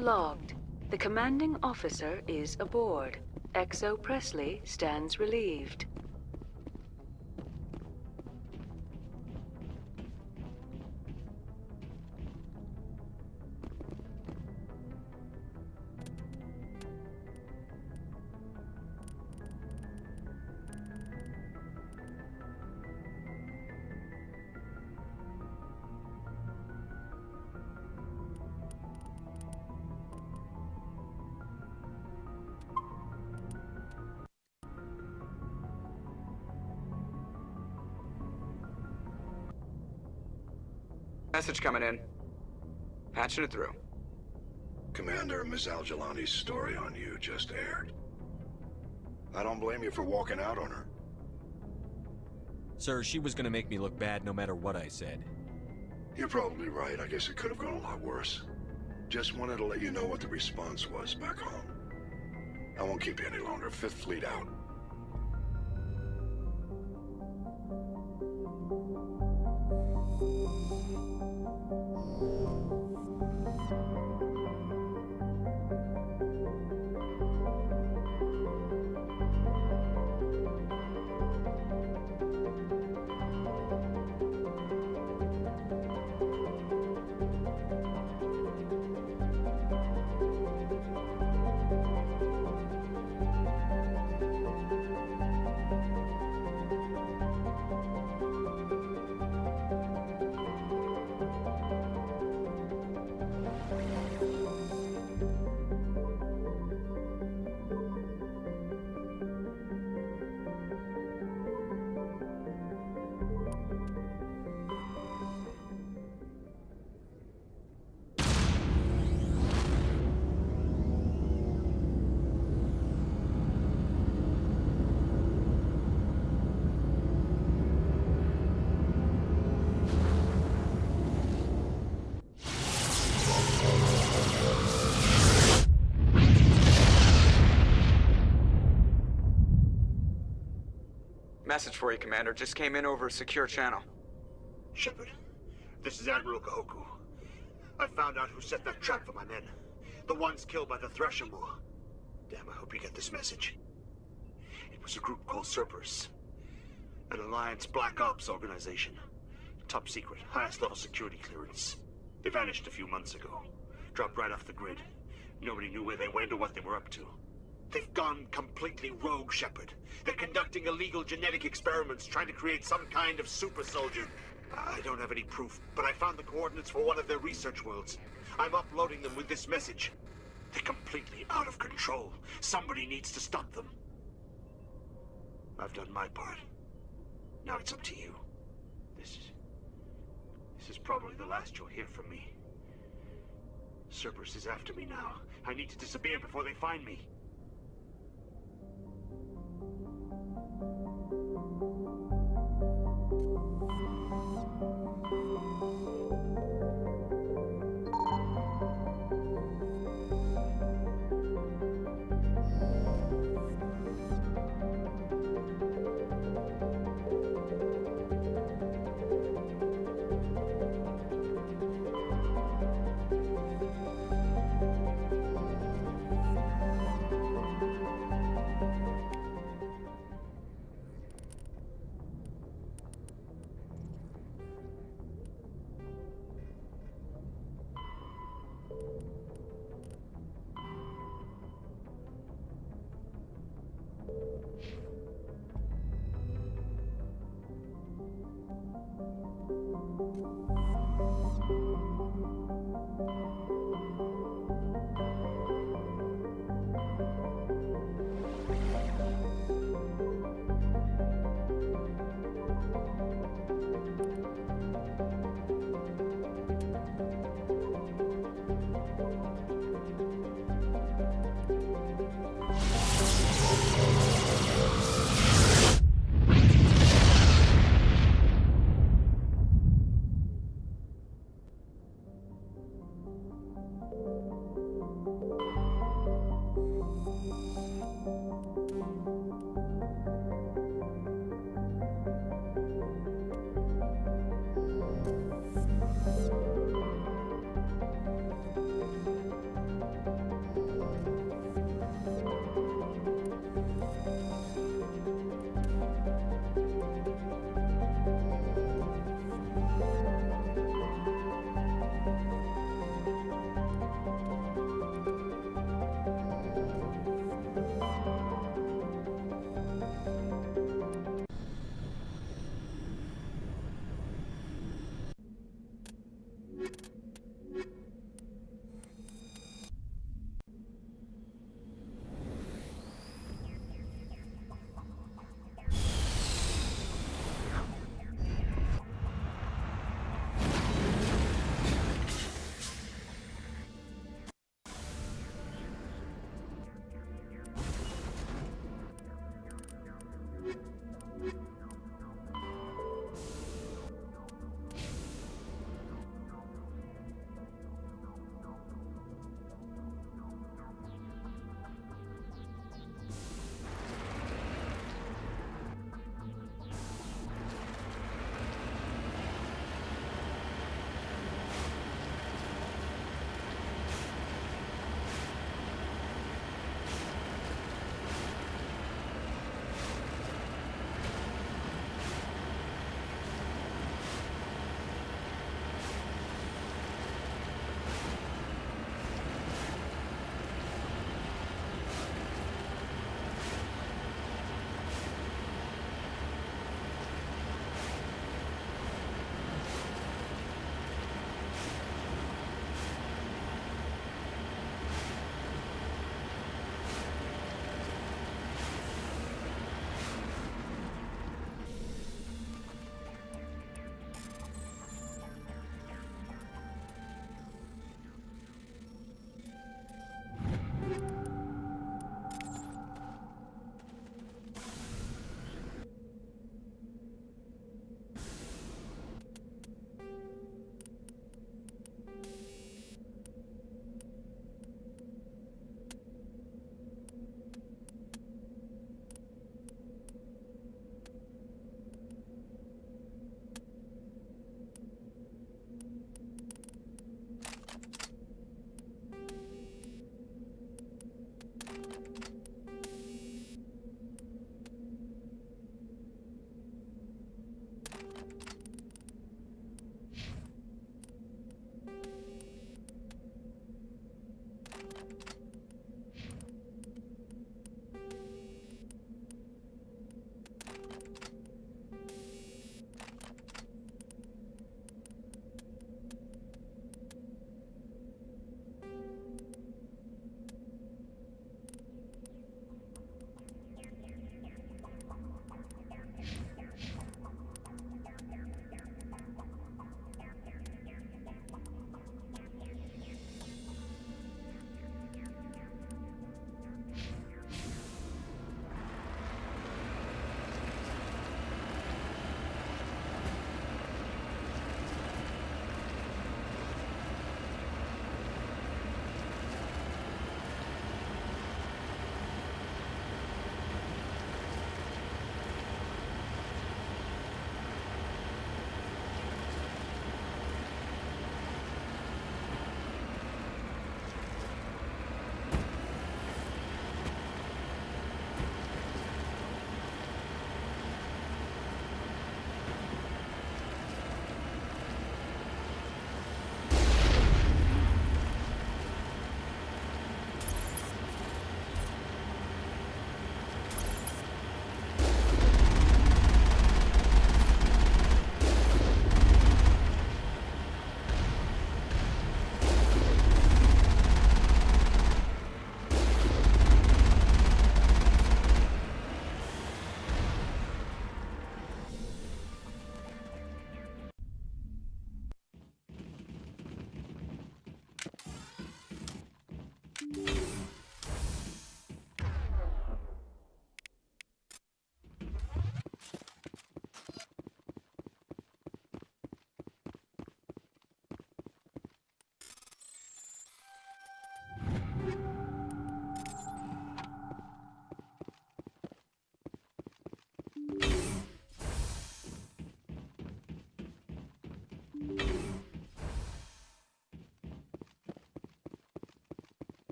Logged. The commanding officer is aboard. XO Presley stands relieved. Message coming in. Patching it through. Commander, Miss Al-Jalani's story on you just aired. I don't blame you for walking out on her. Sir, she was gonna make me look bad no matter what I said. You're probably right. I guess it could have gone a lot worse. Just wanted to let you know what the response was back home. I won't keep you any longer. Fifth Fleet out. Message for you, Commander. Just came in over a secure channel. Shepard, this is Admiral Kahoku. I found out who set that trap for my men. The ones killed by the Thresher Moor. Damn, I hope you get this message. It was a group called Cerberus. An Alliance Black Ops organization. Top secret, highest level security clearance. They vanished a few months ago. Dropped right off the grid. Nobody knew where they went or what they were up to. They've gone completely rogue, Shepard. They're conducting illegal genetic experiments, trying to create some kind of super soldier. I don't have any proof, but I found the coordinates for one of their research worlds. I'm uploading them with this message. They're completely out of control. Somebody needs to stop them. I've done my part. Now it's up to you. This is probably the last you'll hear from me. Cerberus is after me now. I need to disappear before they find me.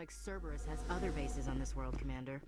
like Cerberus has other bases on this world, Commander.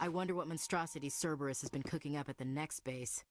I wonder what monstrosity Cerberus has been cooking up at the next base.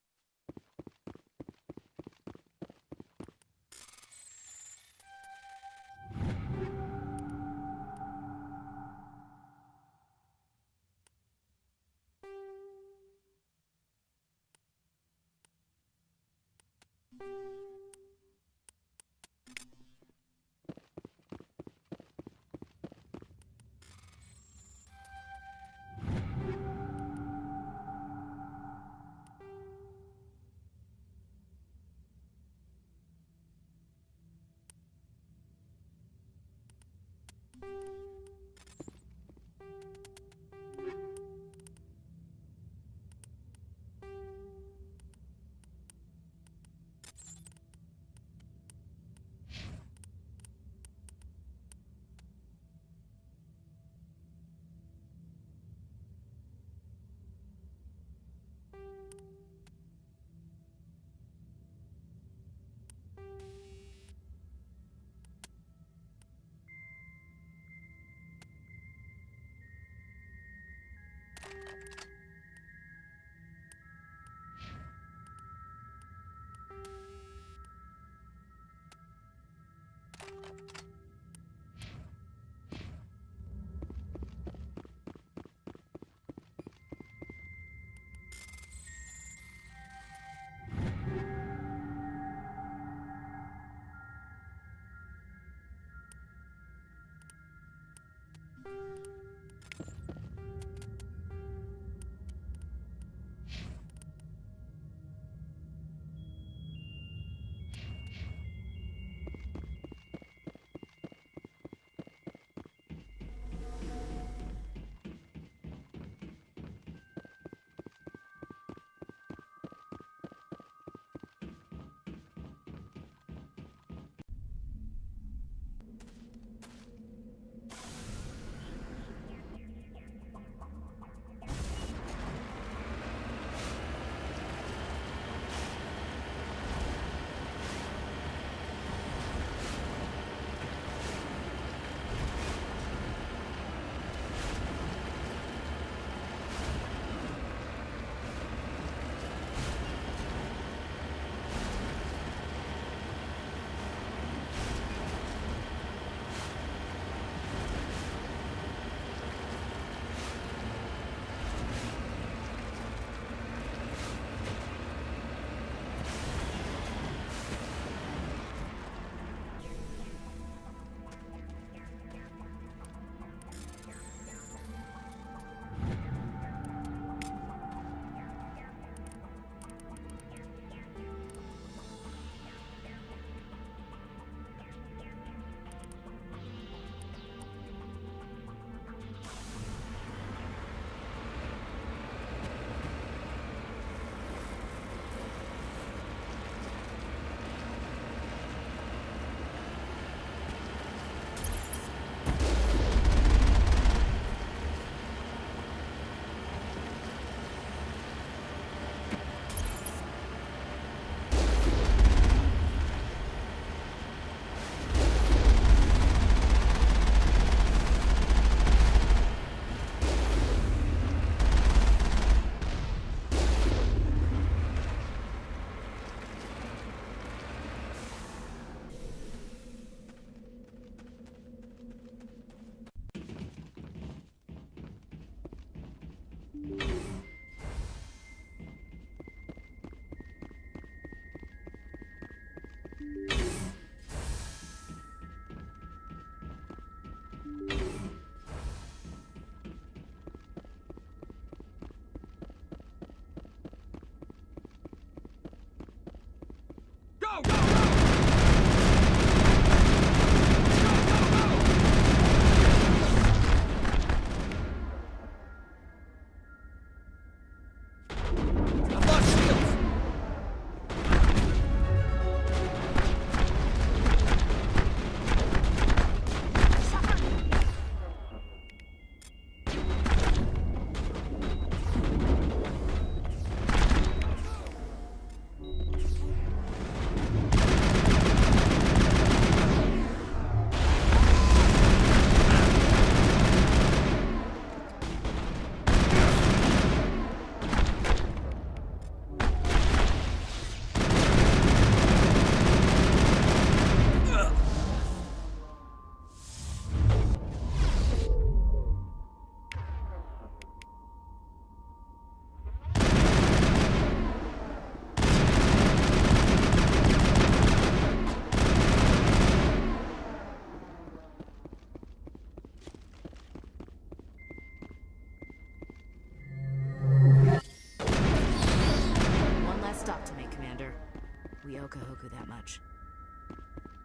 much.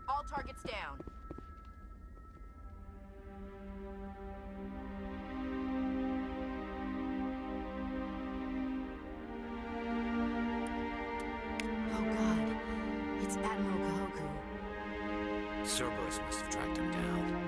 All targets down. Oh god, it's Admiral Kahoku. Cerberus must have tracked him down.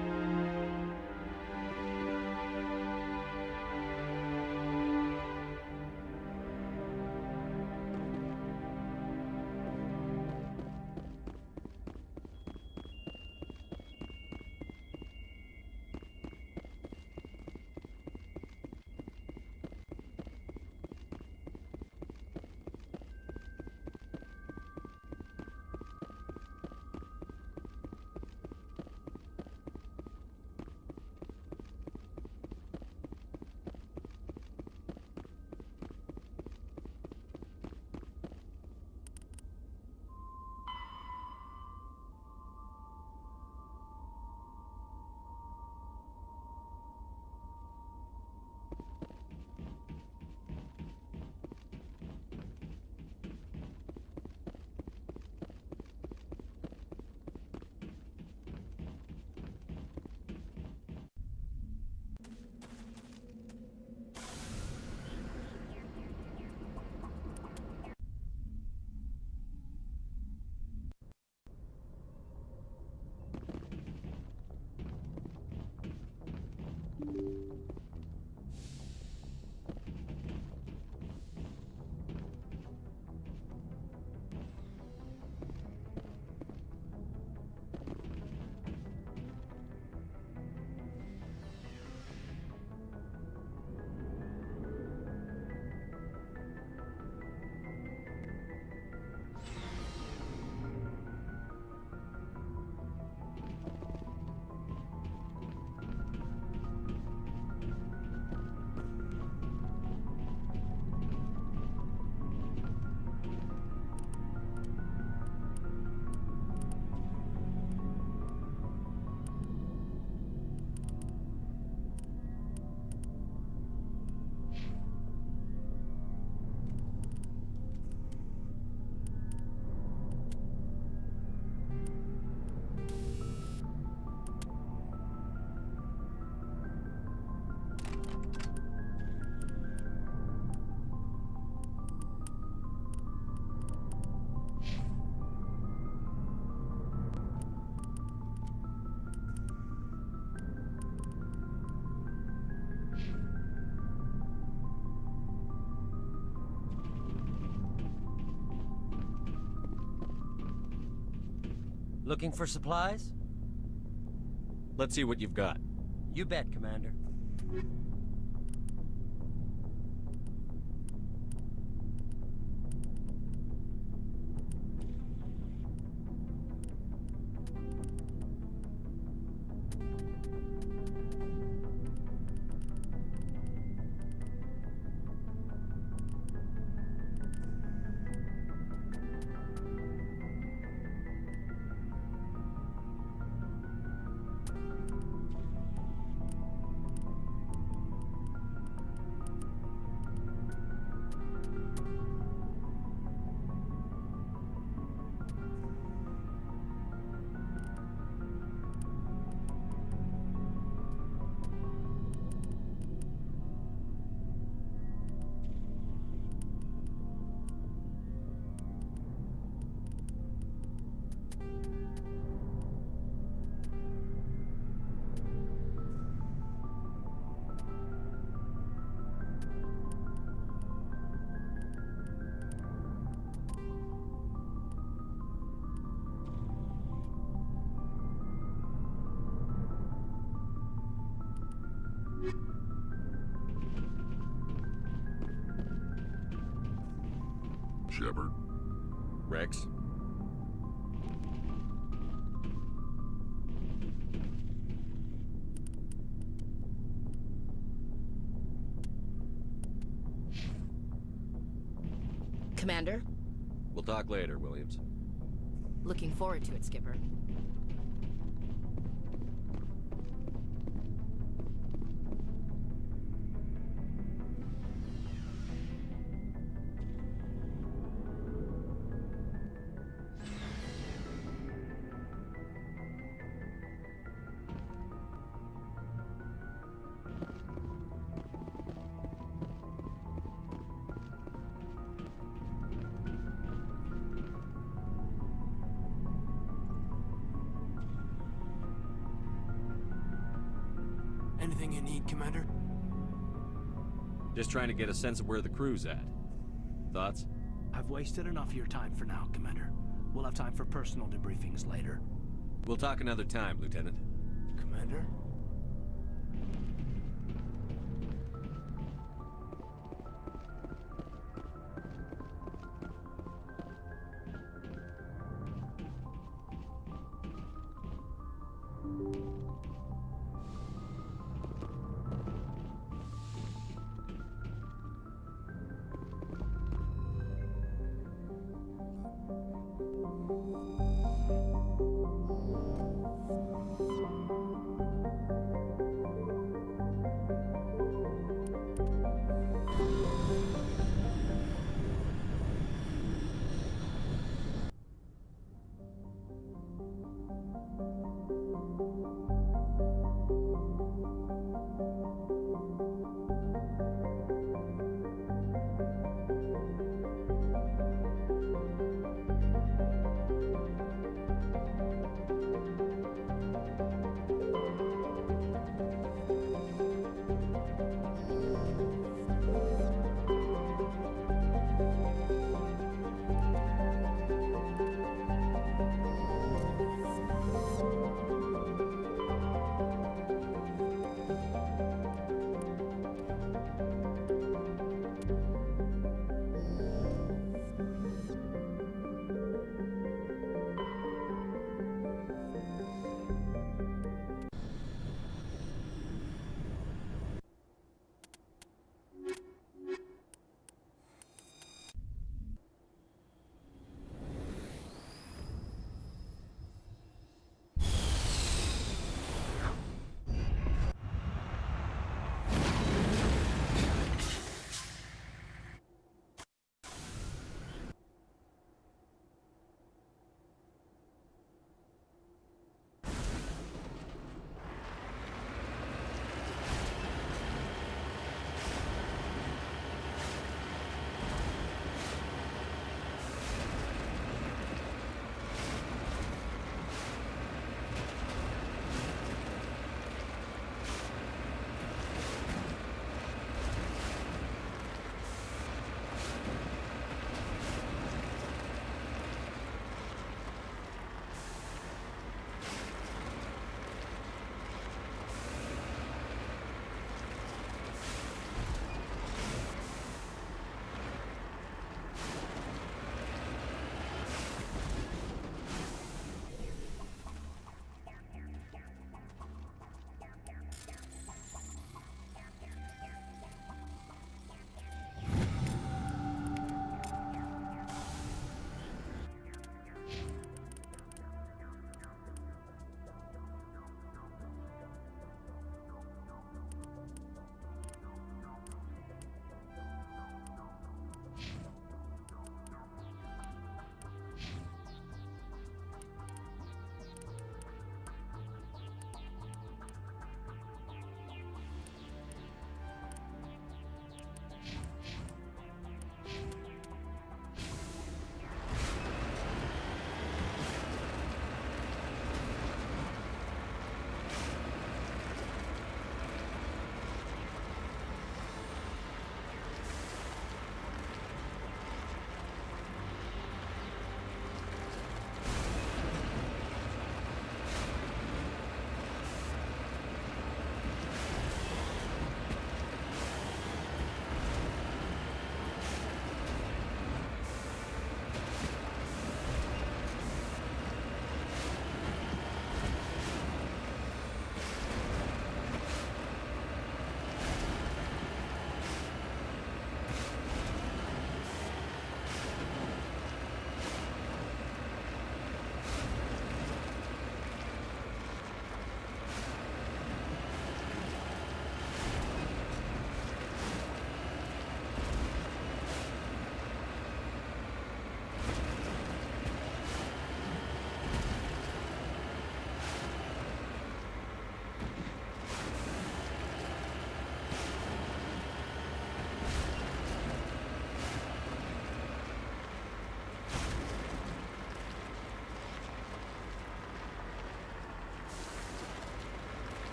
Looking for supplies? Let's see what you've got. You bet, Commander. Shepard. Wrex. Commander? We'll talk later, Williams. Looking forward to it, Skipper. Anything you need, Commander? Just trying to get a sense of where the crew's at. Thoughts? I've wasted enough of your time for now, Commander. We'll have time for personal debriefings later. We'll talk another time, Lieutenant. Commander?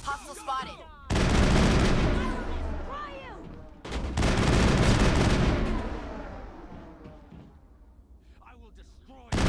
Hostile spotted. I will destroy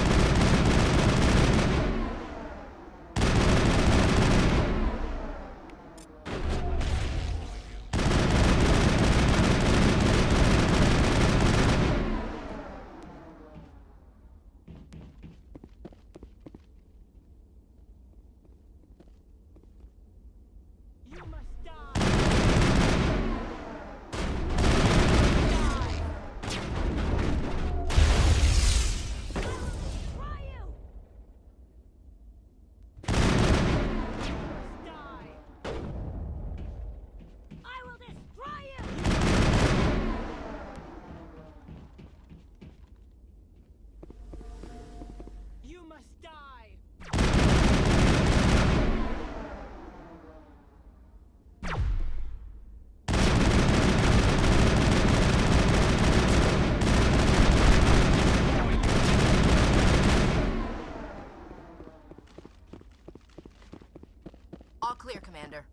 All clear, Commander.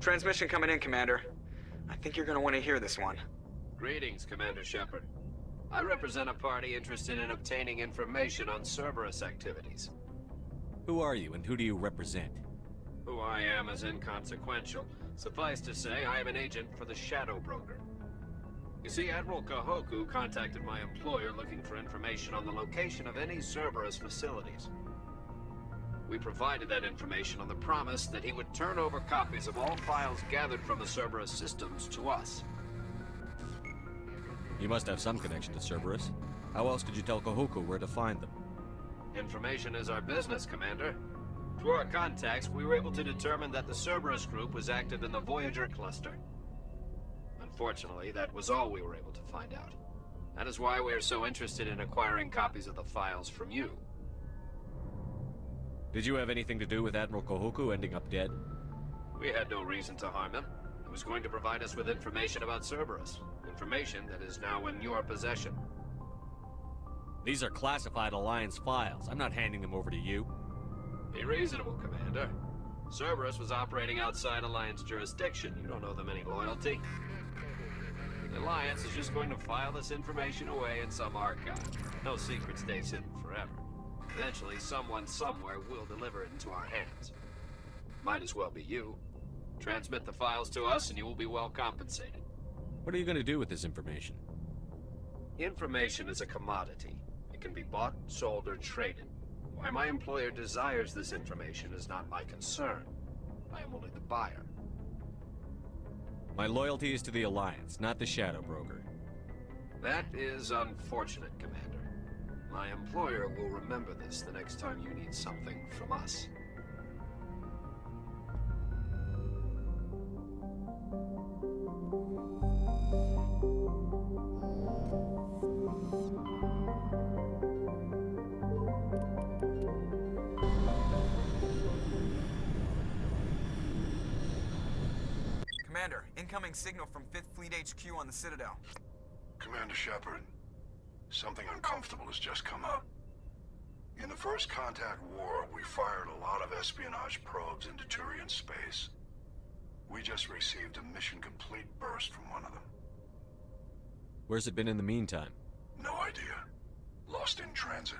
Transmission coming in, Commander. I think you're gonna want to hear this one. Greetings, Commander Shepard. I represent a party interested in obtaining information on Cerberus activities. Who are you, and who do you represent? Who I am is inconsequential. Suffice to say, I am an agent for the Shadow Broker. You see, Admiral Kahoku contacted my employer looking for information on the location of any Cerberus facilities. We provided that information on the promise that he would turn over copies of all files gathered from the Cerberus systems to us. You must have some connection to Cerberus. How else did you tell Kahoku where to find them? Information is our business, Commander. Through our contacts, we were able to determine that the Cerberus group was active in the Voyager cluster. Unfortunately, that was all we were able to find out. That is why we are so interested in acquiring copies of the files from you. Did you have anything to do with Admiral Kahoku ending up dead? We had no reason to harm him. He was going to provide us with information about Cerberus. Information that is now in your possession. These are classified Alliance files. I'm not handing them over to you. Be reasonable, Commander. Cerberus was operating outside Alliance jurisdiction. You don't owe them any loyalty. The Alliance is just going to file this information away in some archive. No secret stays hidden forever. Eventually, someone somewhere will deliver it into our hands. Might as well be you. Transmit the files to us and you will be well compensated. What are you going to do with this information? Information is a commodity. It can be bought, sold, or traded. Why my employer desires this information is not my concern. I am only the buyer. My loyalty is to the Alliance, not the Shadow Broker. That is unfortunate, Commander. My employer will remember this the next time you need something from us. Commander, incoming signal from 5th Fleet HQ on the Citadel. Commander Shepard, something uncomfortable has just come up. In the First Contact War, we fired a lot of espionage probes into Turian space. We just received a mission-complete burst from one of them. Where's it been in the meantime? No idea. Lost in transit.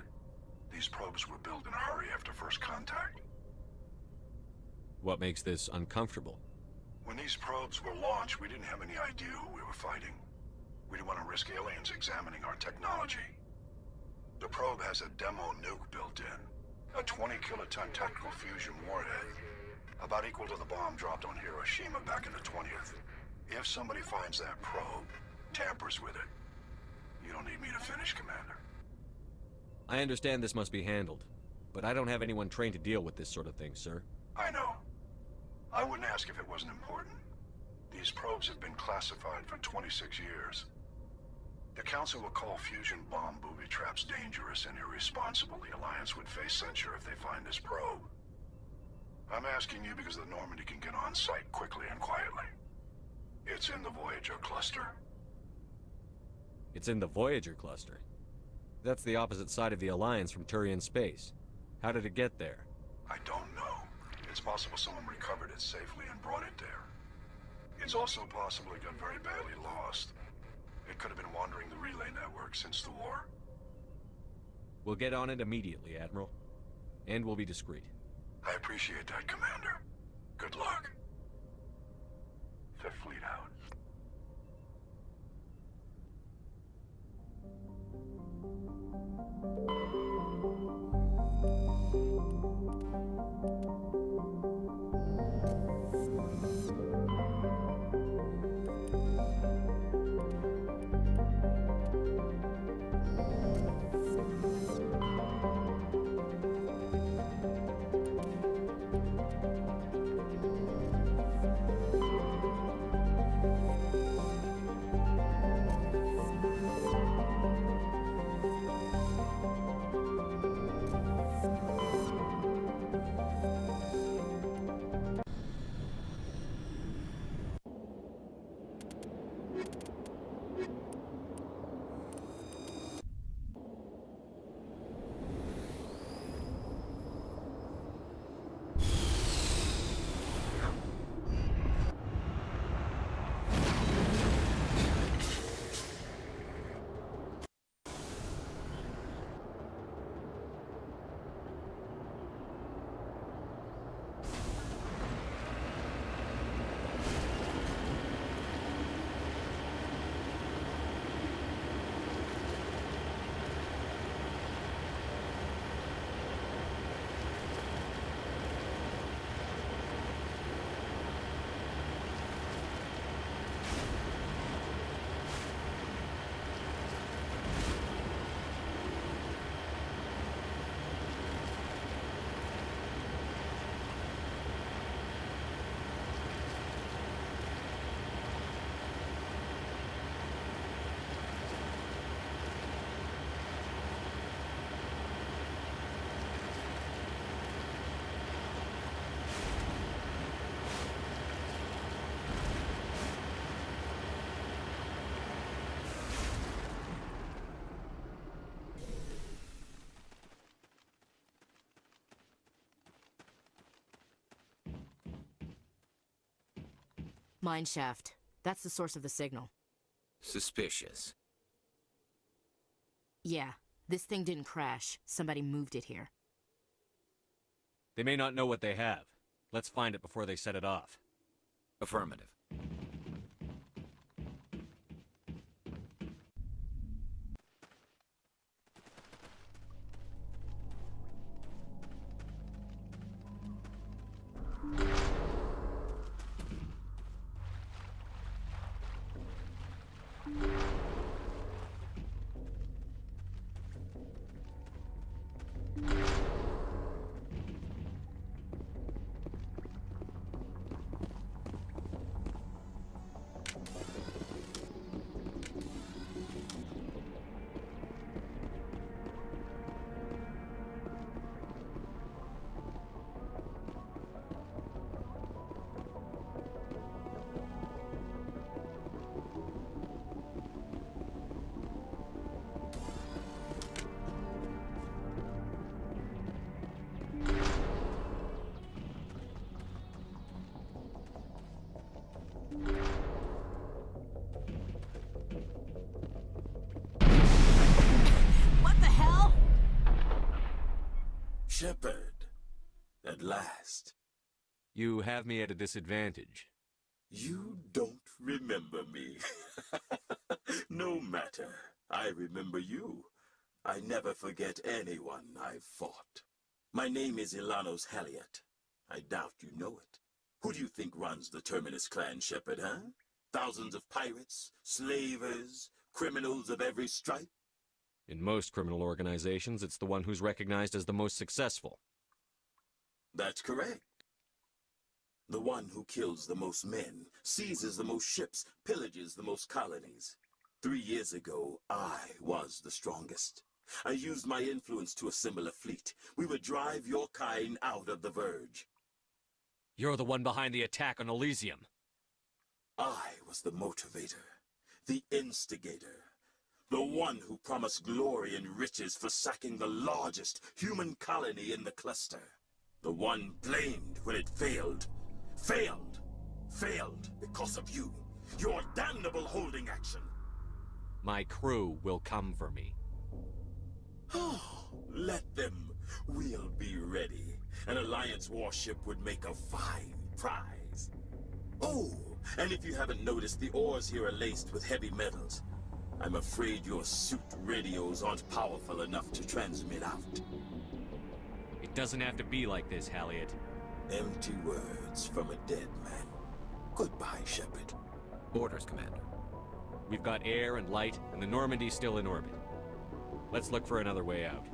These probes were built in a hurry after First Contact. What makes this uncomfortable? When these probes were launched, we didn't have any idea who we were fighting. We didn't want to risk aliens examining our technology. The probe has a demo nuke built in. A 20-kiloton tactical fusion warhead. About equal to the bomb dropped on Hiroshima back in the 20th. If somebody finds that probe, tampers with it, you don't need me to finish, Commander. I understand this must be handled, but I don't have anyone trained to deal with this sort of thing, sir. I know. I wouldn't ask if it wasn't important. These probes have been classified for 26 years. The Council will call fusion bomb booby traps dangerous and irresponsible. The Alliance would face censure if they find this probe. I'm asking you because the Normandy can get on site quickly and quietly. It's in the Voyager cluster. It's in the Voyager cluster. That's the opposite side of the Alliance from Turian space. How did it get there? I don't know. It's possible someone recovered it safely and brought it there. It's also possible it got very badly lost. It could have been wandering the relay network since the war. We'll get on it immediately, Admiral. And we'll be discreet. I appreciate that, Commander. Good luck. Fifth Fleet out. Mine shaft. That's the source of the signal. Suspicious. Yeah, this thing didn't crash. Somebody moved it here. They may not know what they have. Let's find it before they set it off. Affirmative. What the hell? Shepard, at last. You have me at a disadvantage. You don't remember me. No matter. I remember you. I never forget anyone I've fought. My name is Ilanos Halliot. I doubt you know it. Who do you think runs the Terminus clan, Shepard, huh? Thousands of pirates, slavers, criminals of every stripe? In most criminal organizations, it's the one who's recognized as the most successful. That's correct. The one who kills the most men, seizes the most ships, pillages the most colonies. 3 years ago, I was the strongest. I used my influence to assemble a fleet. We would drive your kind out of the Verge. You're the one behind the attack on Elysium. I was the motivator, the instigator, the one who promised glory and riches for sacking the largest human colony in the cluster. The one blamed when it failed. Failed because of you. Your damnable holding action. My crew will come for me. Oh, let them. We'll be ready. An Alliance warship would make a fine prize. Oh, and if you haven't noticed, the ores here are laced with heavy metals. I'm afraid your suit radios aren't powerful enough to transmit out. It doesn't have to be like this, Halliot. Empty words from a dead man. Goodbye, Shepard. Orders, Commander. We've got air and light, and the Normandy's still in orbit. Let's look for another way out.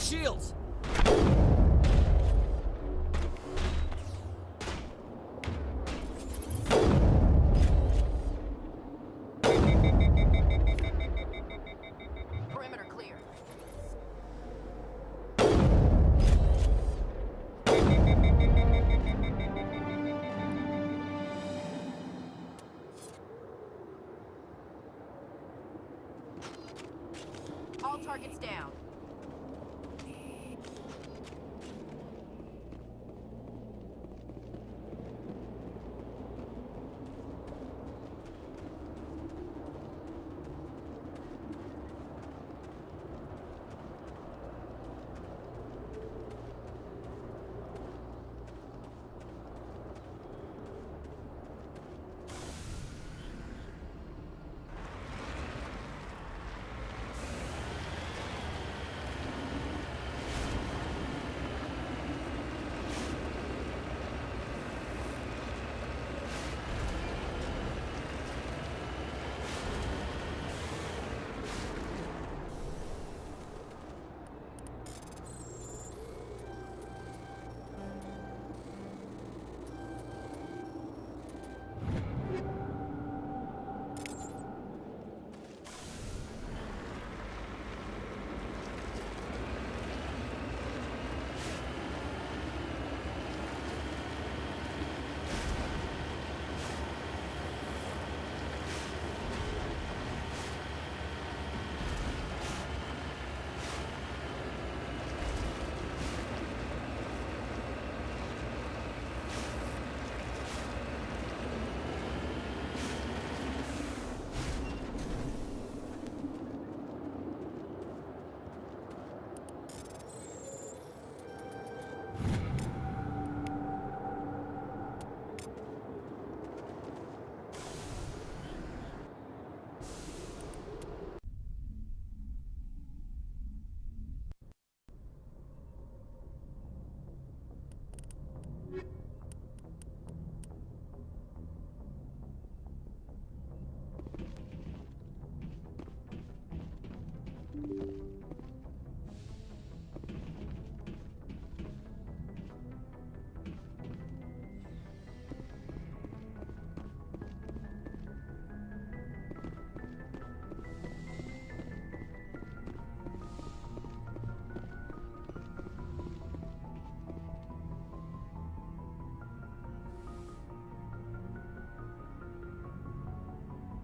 shields! Perimeter clear. All targets down.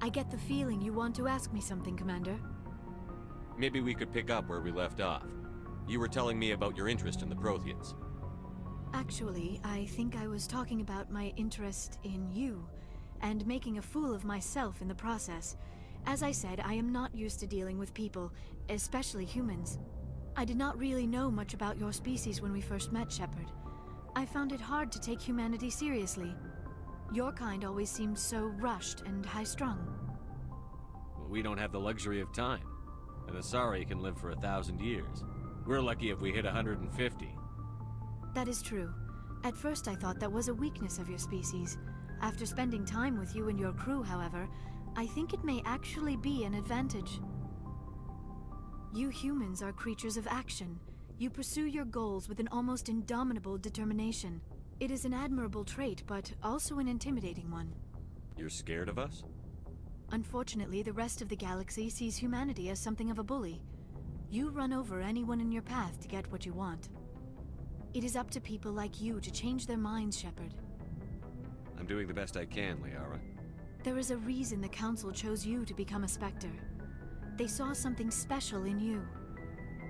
I get the feeling you want to ask me something, Commander. Maybe we could pick up where we left off. You were telling me about your interest in the Protheans. Actually, I think I was talking about my interest in you, and making a fool of myself in the process. As I said, I am not used to dealing with people, especially humans. I did not really know much about your species when we first met, Shepard. I found it hard to take humanity seriously. Your kind always seemed so rushed and high-strung. Well, we don't have the luxury of time. An Asari can live for 1,000 years. We're lucky if we hit 150. That is true. At first I thought that was a weakness of your species. After spending time with you and your crew, however, I think it may actually be an advantage. You humans are creatures of action. You pursue your goals with an almost indomitable determination. It is an admirable trait, but also an intimidating one. You're scared of us? Unfortunately, the rest of the galaxy sees humanity as something of a bully. You run over anyone in your path to get what you want. It is up to people like you to change their minds, Shepard. I'm doing the best I can, Liara. There is a reason the Council chose you to become a Spectre. They saw something special in you.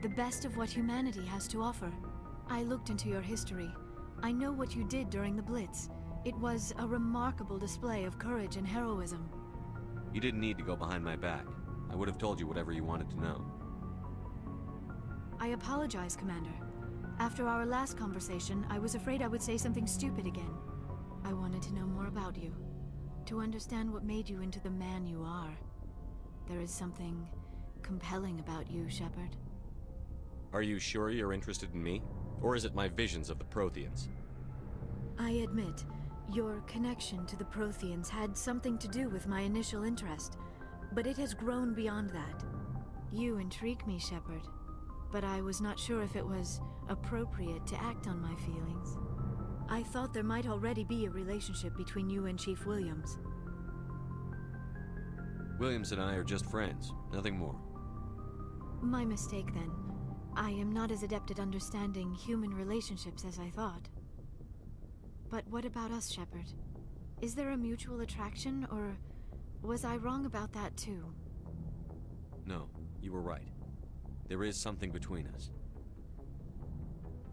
The best of what humanity has to offer. I looked into your history. I know what you did during the Blitz. It was a remarkable display of courage and heroism. You didn't need to go behind my back. I would have told you whatever you wanted to know. I apologize, Commander. After our last conversation, I was afraid I would say something stupid again. I wanted to know more about you. To understand what made you into the man you are. There is something compelling about you, Shepard. Are you sure you're interested in me? Or is it my visions of the Protheans? I admit, your connection to the Protheans had something to do with my initial interest, but it has grown beyond that. You intrigue me, Shepard. but I was not sure if it was appropriate to act on my feelings. I thought there might already be a relationship between you and Chief Williams. Williams and I are just friends, nothing more. My mistake, then. I am not as adept at understanding human relationships as I thought. But what about us, Shepard? Is there a mutual attraction, or was I wrong about that too? No, you were right. There is something between us.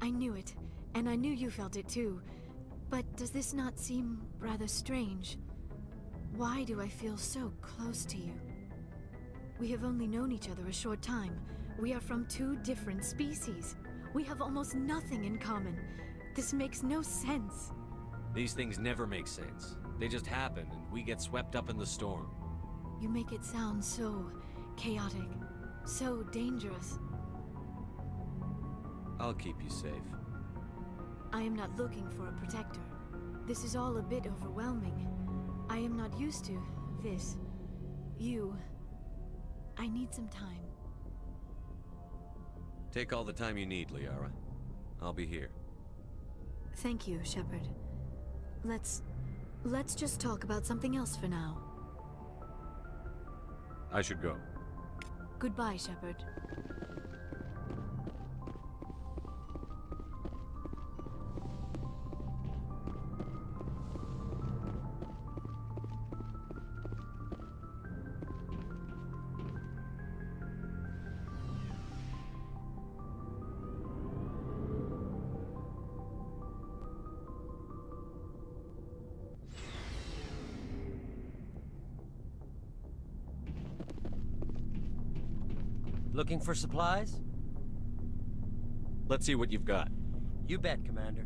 I knew it, and I knew you felt it too. But does this not seem rather strange? Why do I feel so close to you? We have only known each other a short time. We are from two different species. We have almost nothing in common. This makes no sense. These things never make sense. They just happen, and we get swept up in the storm. You make it sound so chaotic, so dangerous. I'll keep you safe. I am not looking for a protector. This is all a bit overwhelming. I am not used to this. You. I need some time. Take all the time you need, Liara. I'll be here. Thank you, Shepard. Let's just talk about something else for now. I should go. Goodbye, Shepard. Looking for supplies? Let's see what you've got. You bet, Commander.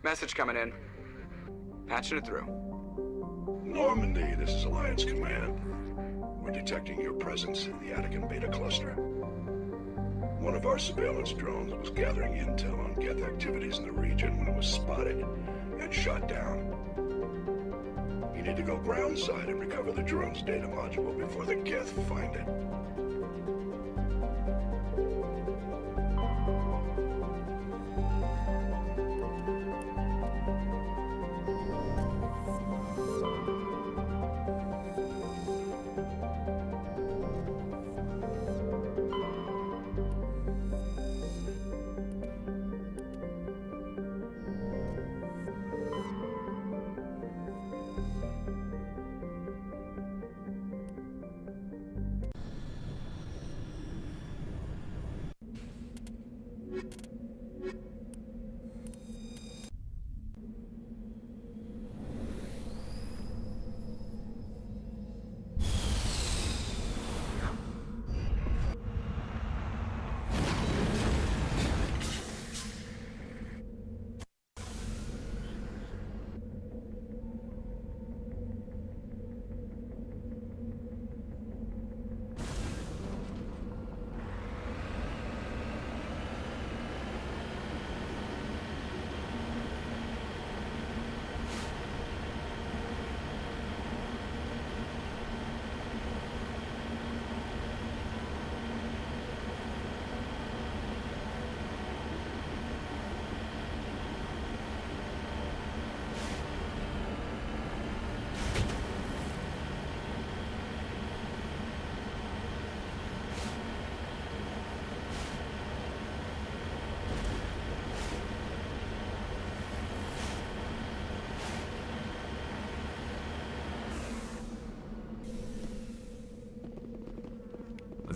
Message coming in. Patching it through. Normandy, this is Alliance Command. We're detecting your presence in the Attican Beta Cluster. One of our surveillance drones was gathering intel on Geth activities in the region when it was spotted and shot down. You need to go groundside and recover the drone's data module before the Geth find it.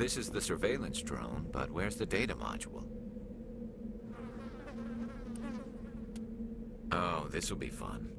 This is the surveillance drone, but where's the data module? Oh, this will be fun.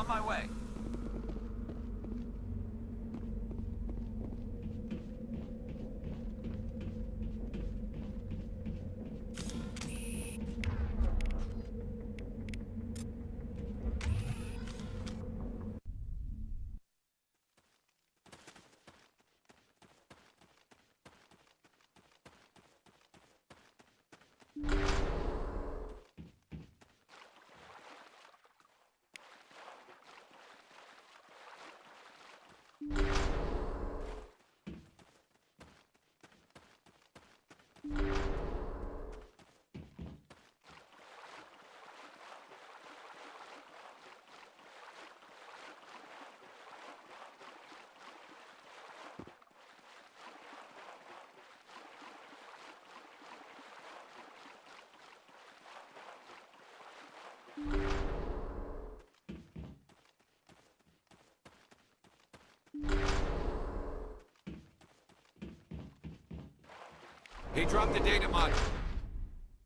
my way. He dropped the data module.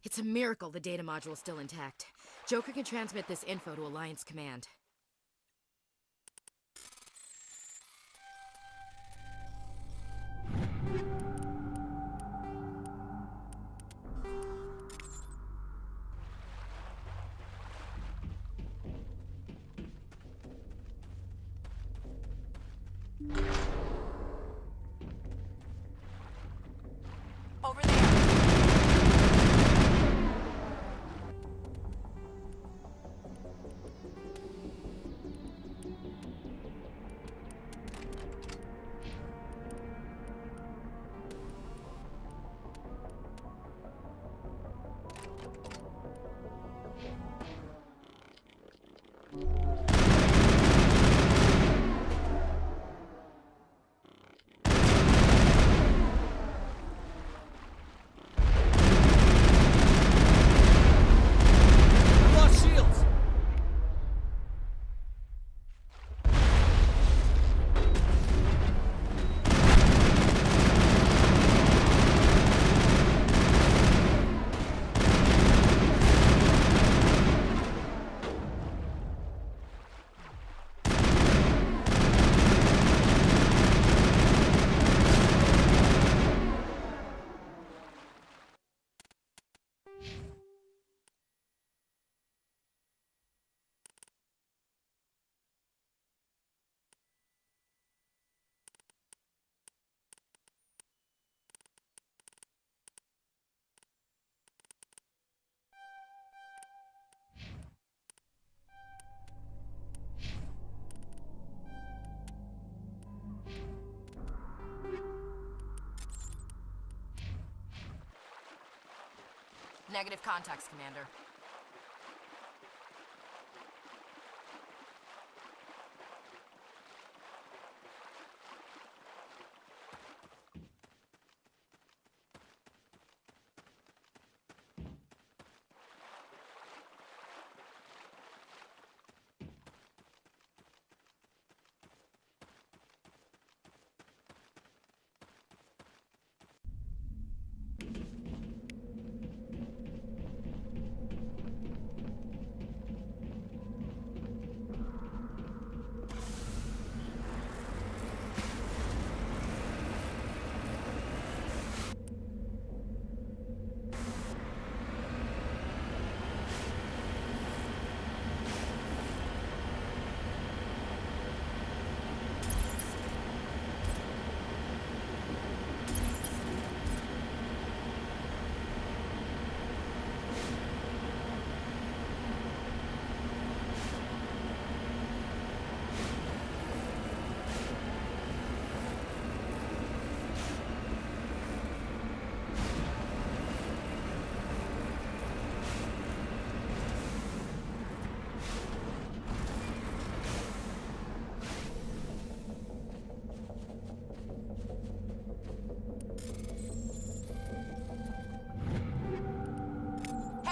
It's a miracle the data module's still intact. Joker can transmit this info to Alliance Command. Over there. Negative contacts, Commander.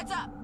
Heads up!